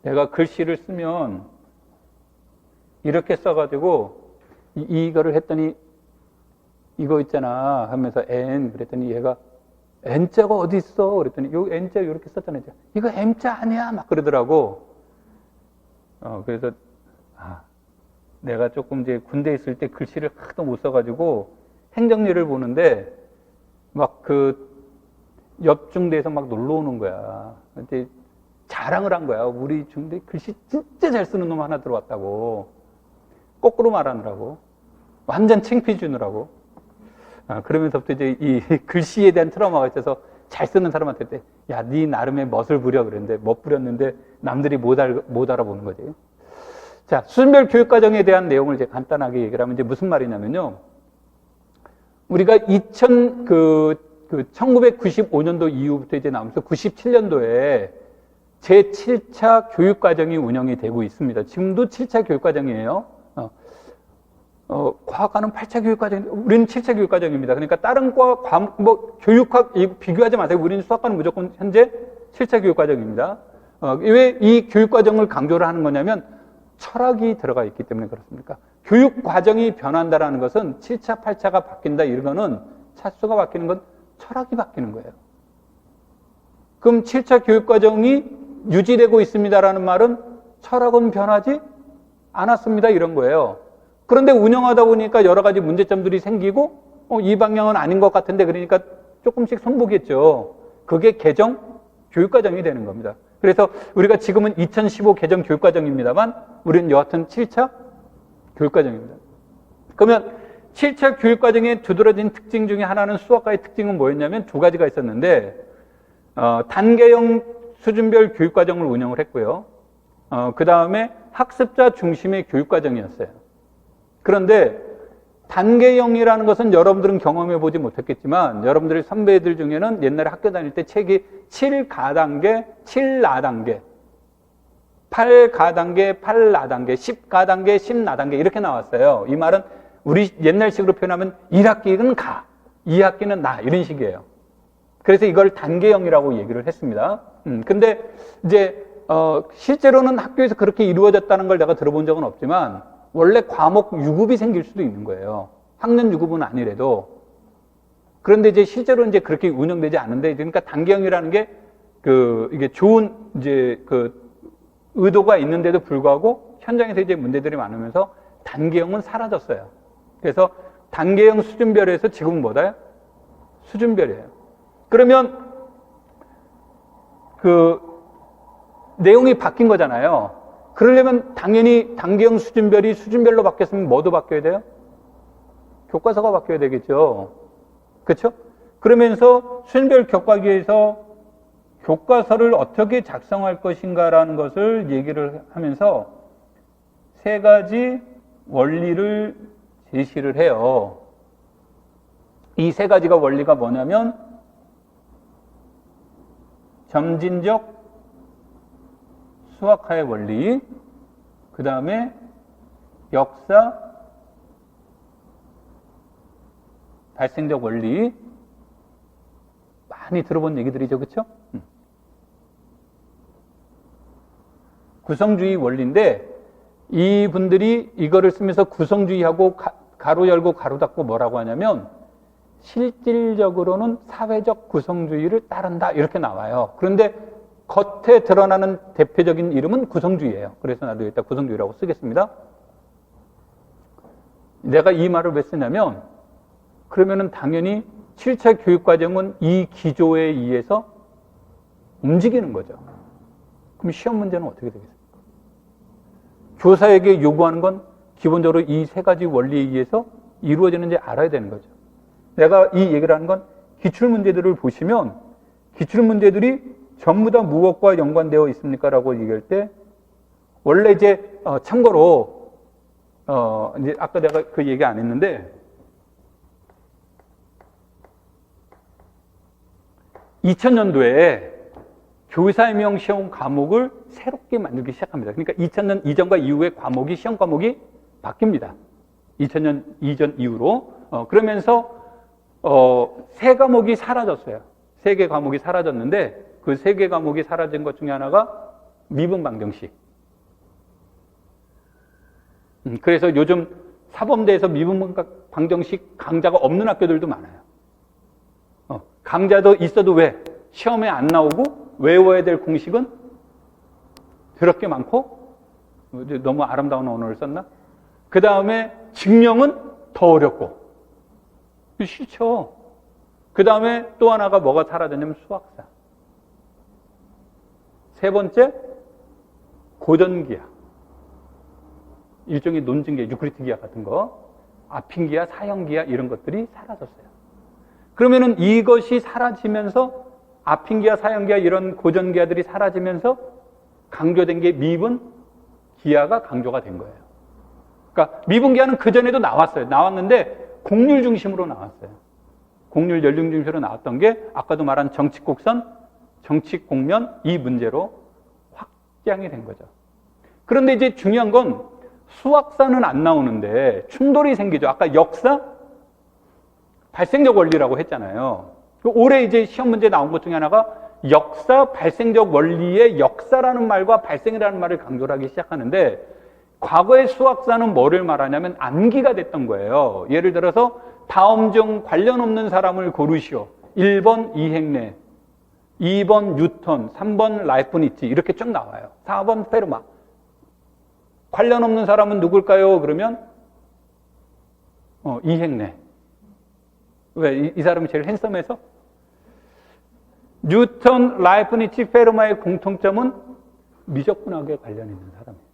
Speaker 1: 내가 글씨를 쓰면 이렇게 써가지고 이거를 했더니 이거 있잖아 하면서 N 그랬더니 얘가 N자가 어디 있어? 그랬더니 요 N자 이렇게 썼잖아요. 이거 M자 아니야? 막 그러더라고. 그래서 내가 조금 이제 군대에 있을 때 글씨를 하도 못 써가지고 행정일을 보는데 막 옆 중대에서 막 놀러 오는 거야. 근데 자랑을 한 거야. 우리 중대 글씨 진짜 잘 쓰는 놈 하나 들어왔다고. 거꾸로 말하느라고. 완전 창피해 주느라고. 그러면서부터 이제 이 글씨에 대한 트라우마가 있어서 잘 쓰는 사람한테 야, 네 나름의 멋을 부려 그랬는데 멋 부렸는데 남들이 못 알아보는 거지. 자, 수준별 교육과정에 대한 내용을 이제 간단하게 얘기를 하면 이제 무슨 말이냐면요. 우리가 1995년도 이후부터 이제 나오면서 97년도에 제7차 교육과정이 운영이 되고 있습니다. 지금도 7차 교육과정이에요. 과학과는 8차 교육과정, 우리는 7차 교육과정입니다. 그러니까 다른 과, 교육학, 비교하지 마세요. 우리는 수학과는 무조건 현재 7차 교육과정입니다. 왜 이 교육과정을 강조를 하는 거냐면 철학이 들어가 있기 때문에 그렇습니까? 교육과정이 변한다라는 것은 7차, 8차가 바뀐다 이런 거는 차수가 바뀌는 건 철학이 바뀌는 거예요. 그럼 7차 교육과정이 유지되고 있습니다라는 말은 철학은 변하지 않았습니다 이런 거예요. 그런데 운영하다 보니까 여러 가지 문제점들이 생기고 이 방향은 아닌 것 같은데 그러니까 조금씩 손보겠죠. 그게 개정 교육과정이 되는 겁니다. 그래서 우리가 지금은 2015 개정 교육과정입니다만 우리는 여하튼 7차 교육과정입니다. 그러면 7차 교육과정의 두드러진 특징 중에 하나는 수학과의 특징은 뭐였냐면 두 가지가 있었는데 단계형 수준별 교육과정을 운영을 했고요. 그 다음에 학습자 중심의 교육과정이었어요. 그런데 단계형이라는 것은 여러분들은 경험해 보지 못했겠지만 여러분들의 선배들 중에는 옛날에 학교 다닐 때 책이 7가단계, 7나단계, 8가단계, 8나단계, 10가단계, 10나단계 이렇게 나왔어요. 이 말은 우리 옛날식으로 표현하면 1학기는 가, 2학기는 나 이런 식이에요. 그래서 이걸 단계형이라고 얘기를 했습니다. 근데 이제 실제로는 학교에서 그렇게 이루어졌다는 걸 내가 들어본 적은 없지만 원래 과목 유급이 생길 수도 있는 거예요. 학년 유급은 아니래도. 그런데 이제 실제로 이제 그렇게 운영되지 않는데, 그러니까 단계형이라는 게 이게 좋은 이제 의도가 있는데도 불구하고 현장에서 이제 문제들이 많으면서 단계형은 사라졌어요. 그래서 단계형 수준별에서 지금은 뭐다? 수준별이에요. 그러면 내용이 바뀐 거잖아요. 그러려면 당연히 단계형 수준별이 수준별로 바뀌었으면 뭐도 바뀌어야 돼요? 교과서가 바뀌어야 되겠죠. 그렇죠? 그러면서 수준별 교과기에서 교과서를 어떻게 작성할 것인가라는 것을 얘기를 하면서 세 가지 원리를 제시를 해요. 이 세 가지가 원리가 뭐냐면 점진적 수학화의 원리, 그 다음에 역사, 발생적 원리, 많이 들어본 얘기들이죠, 그렇죠? 구성주의 원리인데 이분들이 이거를 쓰면서 구성주의하고 가로 열고 가로 닫고 뭐라고 하냐면 실질적으로는 사회적 구성주의를 따른다 이렇게 나와요. 그런데 겉에 드러나는 대표적인 이름은 구성주의예요. 그래서 나도 여기다 구성주의라고 쓰겠습니다. 내가 이 말을 왜 쓰냐면 그러면은 당연히 7차 교육과정은 이 기조에 의해서 움직이는 거죠. 그럼 시험 문제는 어떻게 되겠습니까? 교사에게 요구하는 건 기본적으로 이 세 가지 원리에 의해서 이루어지는지 알아야 되는 거죠. 내가 이 얘기를 하는 건 기출문제들을 보시면 기출문제들이 전부 다 무엇과 연관되어 있습니까? 라고 얘기할 때 원래 이제 참고로 이제 아까 내가 그 얘기 안 했는데 2000년도에 교사임용 시험 과목을 새롭게 만들기 시작합니다. 그러니까 2000년 이전과 이후의 과목이 시험 과목이 바뀝니다. 2000년 이전 이후로 그러면서 세 과목이 사라졌어요. 세 개 과목이 사라졌는데 그 세 개 과목이 사라진 것 중에 하나가 미분 방정식. 그래서 요즘 사범대에서 미분 방정식 강좌가 없는 학교들도 많아요. 강좌도 있어도 왜? 시험에 안 나오고 외워야 될 공식은 더럽게 많고 너무 아름다운 언어를 썼나? 그 다음에 증명은 더 어렵고 싫죠. 그 다음에 또 하나가 뭐가 사라졌냐면 수학사. 세 번째 고전기하. 일종의 논증기하, 유크리트 기하 같은 거, 아핀기하, 사형기하 이런 것들이 사라졌어요. 그러면은 이것이 사라지면서 아핀기아, 사형기아 이런 고전기아들이 사라지면서 강조된 게 미분 기아가 강조가 된 거예요. 그러니까 미분 기아는 그전에도 나왔어요. 나왔는데 곡률 중심으로 나왔어요. 곡률 연륜 중심으로 나왔던 게 아까도 말한 정칙곡선, 정칙곡면 이 문제로 확장이 된 거죠. 그런데 이제 중요한 건 수학사는 안 나오는데 충돌이 생기죠. 아까 역사, 발생적 원리라고 했잖아요. 올해 이제 시험 문제 나온 것 중에 하나가 역사, 발생적 원리의 역사라는 말과 발생이라는 말을 강조를 하기 시작하는데 과거의 수학사는 뭐를 말하냐면 암기가 됐던 거예요. 예를 들어서 다음 중 관련 없는 사람을 고르시오. 1번 이행래, 2번 뉴턴, 3번 라이프니츠 이렇게 쭉 나와요. 4번 페르마. 관련 없는 사람은 누굴까요? 그러면 이행래. 왜? 이 사람이 제일 핸섬해서? 뉴턴, 라이프니츠, 페르마의 공통점은 미적분학에 관련 있는 사람이에요.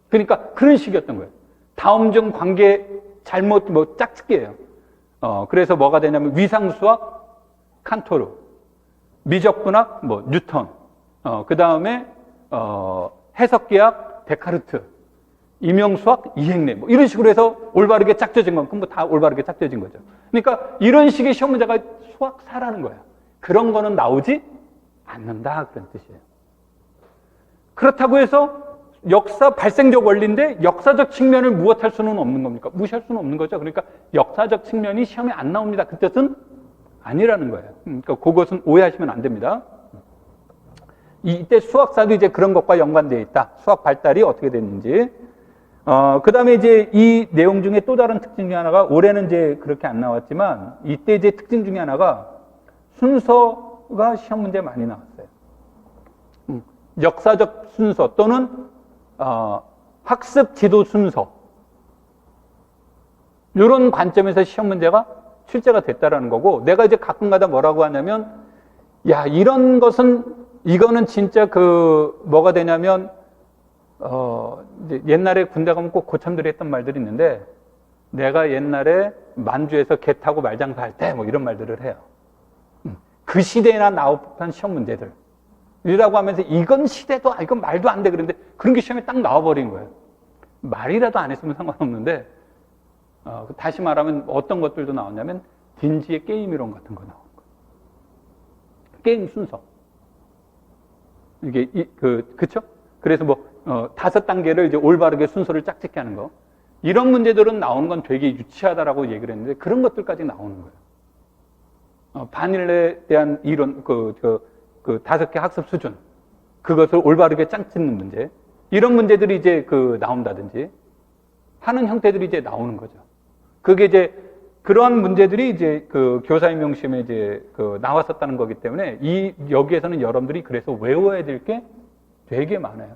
Speaker 1: 그러니까 그런 식이었던 거예요. 다음 중 관계 잘못 짝짓기예요. 그래서 뭐가 되냐면 위상수학 칸토르, 미적분학 뉴턴, 그 다음에 해석기학 데카르트, 임용수학 이행래 이런 식으로 해서 올바르게 짝져진 만큼 다 올바르게 짝져진 거죠. 그러니까 이런 식의 시험 문제가 수학사라는 거예요. 그런 거는 나오지 않는다 그런 뜻이에요. 그렇다고 해서 역사 발생적 원리인데 역사적 측면을 무엇할 수는 없는 겁니까? 무시할 수는 없는 거죠. 그러니까 역사적 측면이 시험에 안 나옵니다. 그 뜻은 아니라는 거예요. 그러니까 그것은 오해하시면 안 됩니다. 이때 수학사도 이제 그런 것과 연관되어 있다. 수학 발달이 어떻게 됐는지. 그 다음에 이제 이 내용 중에 또 다른 특징 중에 하나가 올해는 이제 그렇게 안 나왔지만 이때 이제 특징 중에 하나가 순서가 시험 문제에 많이 나왔어요. 역사적 순서 또는 학습 지도 순서 이런 관점에서 시험 문제가 출제가 됐다라는 거고 내가 이제 가끔가다 뭐라고 하냐면 야 이거는 진짜 뭐가 되냐면 이제 옛날에 군대 가면 꼭 고참들이 했던 말들이 있는데 내가 옛날에 만주에서 개 타고 말장사할 때 이런 말들을 해요. 그 시대에나 나올 법한 시험 문제들 이라고 하면서 이건 시대도 이건 말도 안 돼 그런데 그런 게 시험에 딱 나와버린 거예요. 말이라도 안 했으면 상관없는데 다시 말하면 어떤 것들도 나왔냐면 딘지의 게임 이론 같은 거 나오는 거예요. 게임 순서 이게 그쵸? 그래서 5단계를 이제 올바르게 순서를 짝짓게 하는 거 이런 문제들은 나오는 건 되게 유치하다라고 얘기를 했는데 그런 것들까지 나오는 거예요. 반일에 대한 이론 5개 학습 수준 그것을 올바르게 짝짓는 문제 이런 문제들이 이제 나온다든지 하는 형태들이 이제 나오는 거죠. 그게 이제 그러한 문제들이 이제 교사 임용 시험에 이제 나왔었다는 거기 때문에 여기에서는 여러분들이 그래서 외워야 될 게 되게 많아요.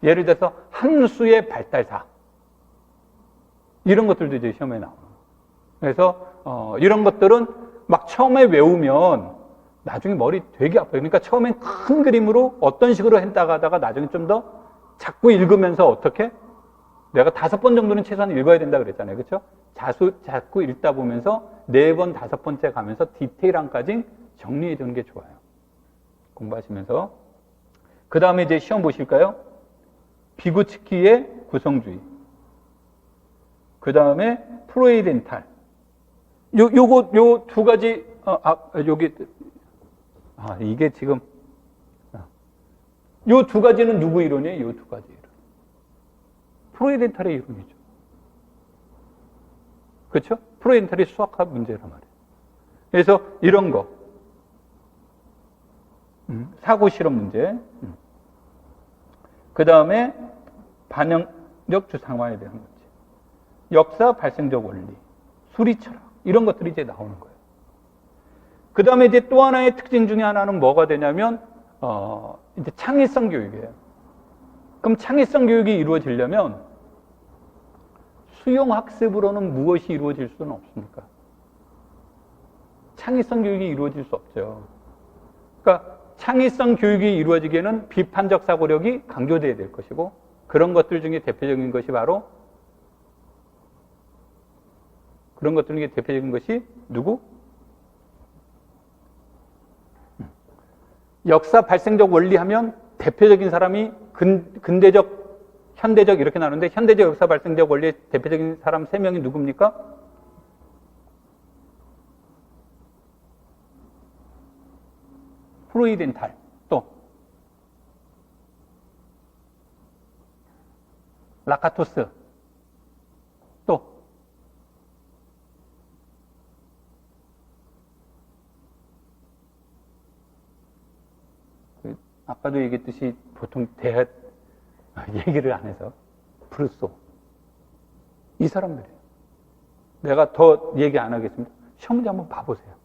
Speaker 1: 예를 들어서 함수의 발달사 이런 것들도 이제 시험에 나와요. 그래서 이런 것들은 막 처음에 외우면 나중에 머리 되게 아파요. 그러니까 처음엔 큰 그림으로 어떤 식으로 했다가 하다가 나중에 좀 더 자꾸 읽으면서 어떻게 내가 5번 정도는 최소한 읽어야 된다 그랬잖아요. 그렇죠? 자꾸 읽다 보면서 4번, 5번째 가면서 디테일함까지 정리해 두는 게 좋아요. 공부하시면서. 그 다음에 이제 시험 보실까요? 비구츠키의 구성주의. 그 다음에 프로이덴탈. 요 두 가지, 이게 지금, 요 두 가지는 누구 이론이에요? 요 두 가지 이론. 프로이덴탈의 이론이죠. 그렇죠? 프로이덴탈이 수학학 문제란 말이에요. 그래서 이런 거. 사고 실험 문제. 그 다음에 반영적 주상화에 대한 문제. 역사 발생적 원리. 수리 철학. 이런 것들이 이제 나오는 거예요. 그 다음에 이제 또 하나의 특징 중에 하나는 뭐가 되냐면, 이제 창의성 교육이에요. 그럼 창의성 교육이 이루어지려면 수용 학습으로는 무엇이 이루어질 수는 없습니까? 창의성 교육이 이루어질 수 없죠. 그러니까 창의성 교육이 이루어지기에는 비판적 사고력이 강조되어야 될 것이고 그런 것들 중에 대표적인 것이 바로 누구? 역사 발생적 원리 하면 대표적인 사람이 근대적, 현대적 이렇게 나누는데 현대적 역사 발생적 원리의 대표적인 사람 3명이 누굽니까? 프로이덴탈, 또 라카토스, 또 아까도 얘기했듯이 보통 얘기를 안 해서 브루소, 이 사람들이에요. 내가 더 얘기 안 하겠습니다. 시험 문제 한번 봐보세요.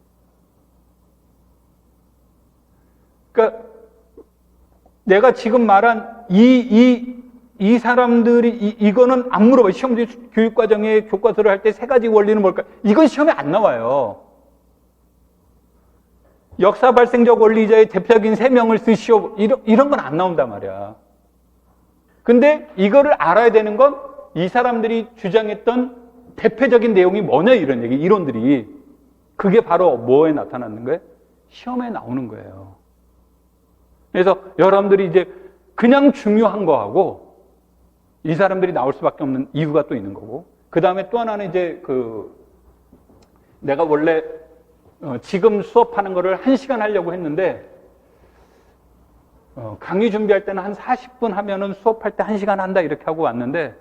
Speaker 1: 그러니까 내가 지금 말한 이 사람들이 이거는 안 물어봐요. 시험 문제 교육과정에 교과서를 할 때 3가지 원리는 뭘까? 이건 시험에 안 나와요. 역사 발생적 원리자의 대표적인 3명을 쓰시오. 이런 건 안 나온단 말이야. 근데 이거를 알아야 되는 건 이 사람들이 주장했던 대표적인 내용이 뭐냐 이런 얘기, 이론들이. 그게 바로 뭐에 나타나는 거예요? 시험에 나오는 거예요. 그래서 여러분들이 이제 그냥 중요한 거하고 이 사람들이 나올 수밖에 없는 이유가 또 있는 거고, 그 다음에 또 하나는 이제 내가 원래 지금 수업하는 거를 1시간 하려고 했는데 강의 준비할 때는 한 40분 하면은 수업할 때 1시간 한다 이렇게 하고 왔는데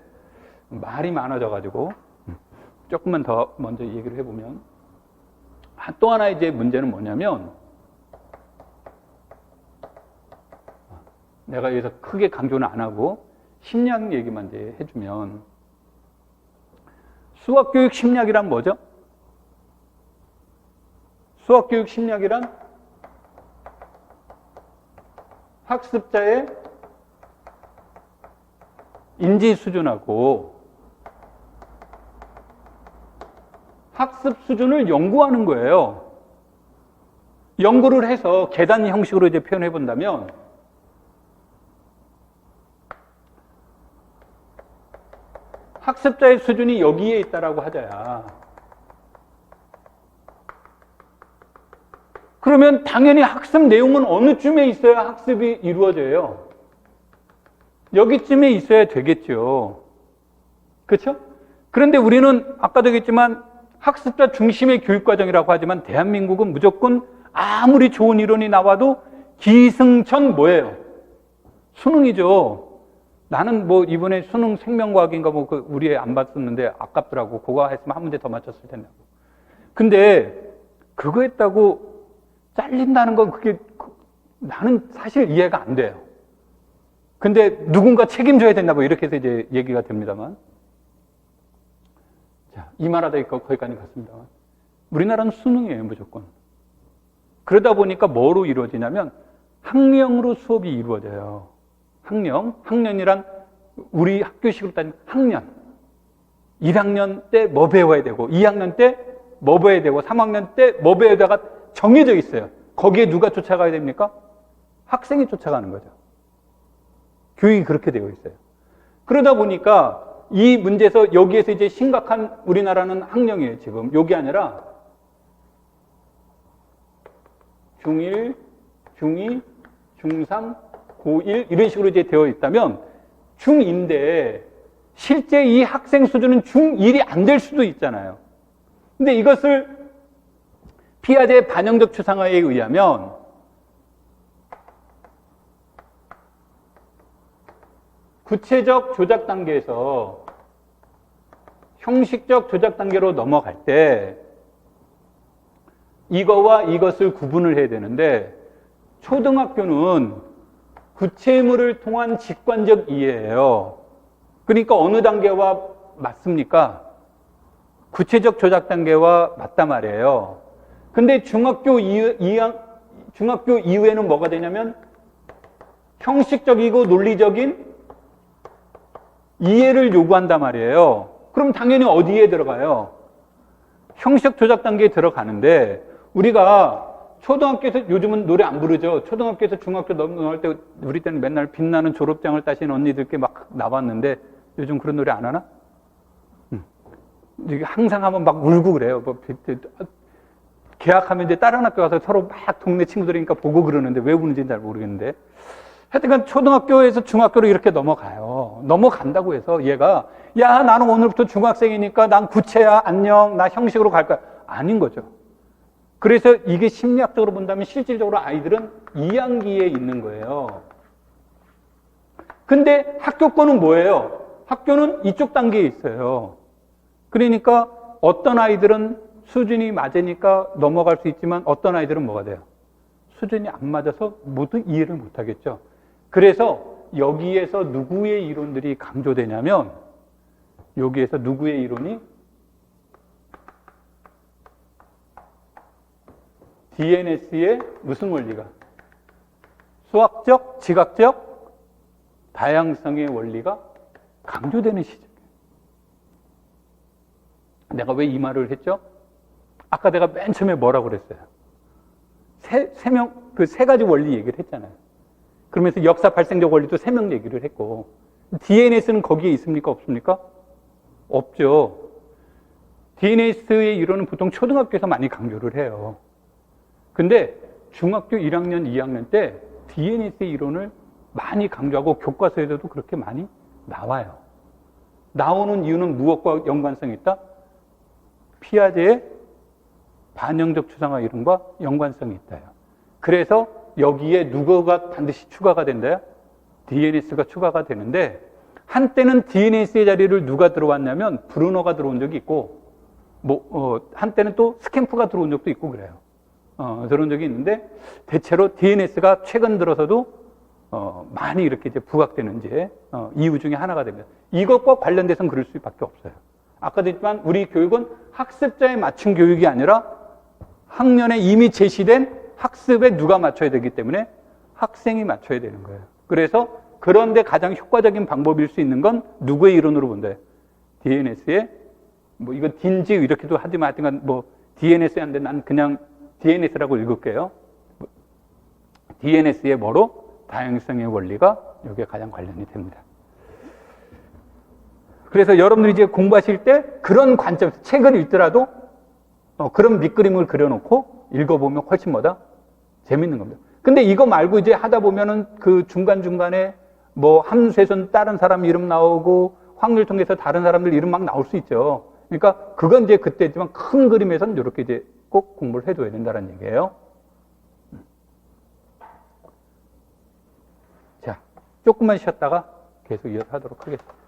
Speaker 1: 말이 많아져가지고 조금만 더 먼저 얘기를 해보면, 또 하나 이제 문제는 뭐냐면, 내가 여기서 크게 강조는 안 하고 심리학 얘기만 이제 해주면, 수학교육 심리학이란 뭐죠? 수학교육 심리학이란 학습자의 인지 수준하고 학습 수준을 연구하는 거예요. 연구를 해서 계단 형식으로 이제 표현해 본다면, 학습자의 수준이 여기에 있다라고 하자야. 그러면 당연히 학습 내용은 어느 쯤에 있어야 학습이 이루어져요? 여기쯤에 있어야 되겠죠. 그렇죠? 그런데 우리는 아까도 얘기했지만 학습자 중심의 교육과정이라고 하지만 대한민국은 무조건 아무리 좋은 이론이 나와도 기승전 뭐예요? 수능이죠. 나는 뭐 이번에 수능 생명과학인가 뭐 우리 애 안 봤었는데 아깝더라고. 그거 했으면 한 문제 더 맞췄을 텐데. 근데 그거 했다고 잘린다는 건 그게 나는 사실 이해가 안 돼요. 근데 누군가 책임져야 된다고 이렇게 해서 이제 얘기가 됩니다만. 자, 이 말하다 거기까지 갔습니다만. 우리나라는 수능이에요, 무조건. 그러다 보니까 뭐로 이루어지냐면 학령으로 수업이 이루어져요. 학년이란 우리 학교식으로 따지면 학년. 1학년 때 뭐 배워야 되고, 2학년 때 뭐 배워야 되고, 3학년 때 뭐 배워야 되가 정해져 있어요. 거기에 누가 쫓아가야 됩니까? 학생이 쫓아가는 거죠. 교육이 그렇게 되어 있어요. 그러다 보니까 이 문제에서 여기에서 이제 심각한 우리나라는 학령이에요, 지금. 여기 아니라 중1, 중2, 중3, 고1 이런 식으로 이제 되어 있다면 중2인데 실제 이 학생 수준은 중1이 안 될 수도 있잖아요. 근데 이것을 피아제의 반영적 추상화에 의하면 구체적 조작 단계에서 형식적 조작 단계로 넘어갈 때 이거와 이것을 구분을 해야 되는데, 초등학교는 구체물을 통한 직관적 이해예요. 그러니까 어느 단계와 맞습니까? 구체적 조작 단계와 맞단 말이에요. 근데 중학교 이후에는 뭐가 되냐면 형식적이고 논리적인 이해를 요구한단 말이에요. 그럼 당연히 어디에 들어가요? 형식 조작 단계에 들어가는데, 우리가 초등학교에서 요즘은 노래 안 부르죠. 초등학교에서 중학교 넘어갈 때 우리 때는 맨날 빛나는 졸업장을 따신 언니들께 막 나왔는데 요즘 그런 노래 안 하나? 항상 하면 막 울고 그래요. 개학하면 이제 다른 학교 가서 서로 막 동네 친구들이니까 보고 그러는데 왜 우는지는 잘 모르겠는데 하여튼 초등학교에서 중학교로 이렇게 넘어가요. 넘어간다고 해서 얘가 야 나는 오늘부터 중학생이니까 난 구체야 안녕 나 형식으로 갈 거야. 아닌 거죠. 그래서 이게 심리학적으로 본다면 실질적으로 아이들은 2학기에 있는 거예요. 근데 학교권은 뭐예요? 학교는 이쪽 단계에 있어요. 그러니까 어떤 아이들은 수준이 맞으니까 넘어갈 수 있지만 어떤 아이들은 뭐가 돼요? 수준이 안 맞아서 모두 이해를 못 하겠죠. 그래서 여기에서 누구의 이론들이 강조되냐면 여기에서 누구의 이론이 DNS의 무슨 원리가? 수학적, 지각적, 다양성의 원리가 강조되는 시점이에요. 내가 왜 이 말을 했죠? 아까 내가 맨 처음에 뭐라고 그랬어요? 세 가지 원리 얘기를 했잖아요. 그러면서 역사 발생적 원리도 3명 얘기를 했고, DNS는 거기에 있습니까? 없습니까? 없죠. DNS의 이론은 보통 초등학교에서 많이 강조를 해요. 근데 중학교 1학년, 2학년 때 DNS의 이론을 많이 강조하고 교과서에서도 그렇게 많이 나와요. 나오는 이유는 무엇과 연관성이 있다? 피아제의 반영적 추상화 이론과 연관성이 있다요. 그래서 여기에 누구가 반드시 추가가 된다요? DNS가 추가가 되는데 한때는 DNS의 자리를 누가 들어왔냐면 브루너가 들어온 적이 있고 한때는 또 스캠프가 들어온 적도 있고 그래요. 그런 적이 있는데 대체로 DNS가 최근 들어서도 많이 이렇게 이제 부각되는 이제 이유 중에 하나가 됩니다. 이것과 관련돼서는 그럴 수밖에 없어요. 아까도 했지만 우리 교육은 학습자에 맞춘 교육이 아니라 학년에 이미 제시된 학습에 누가 맞춰야 되기 때문에 학생이 맞춰야 되는 거예요. 그래서 그런데 가장 효과적인 방법일 수 있는 건 누구의 이론으로 본다요? DNS의 이건 딘지 이렇게도 하지만 하여튼 DNS에 안 돼. 난 그냥 DNS라고 읽을게요. DNS의 뭐로? 다양성의 원리가 여기에 가장 관련이 됩니다. 그래서 여러분들이 이제 공부하실 때 그런 관점에서 책을 읽더라도 그런 밑그림을 그려놓고 읽어보면 훨씬 재밌는 겁니다. 근데 이거 말고 이제 하다 보면은 그 중간중간에 함수에서는 다른 사람 이름 나오고 확률 통계에서 다른 사람들 이름 막 나올 수 있죠. 그러니까 그건 이제 그때지만 큰 그림에서는 이렇게 이제 꼭 공부를 해줘야 된다는 얘기예요. 자, 조금만 쉬었다가 계속 이어서 하도록 하겠습니다.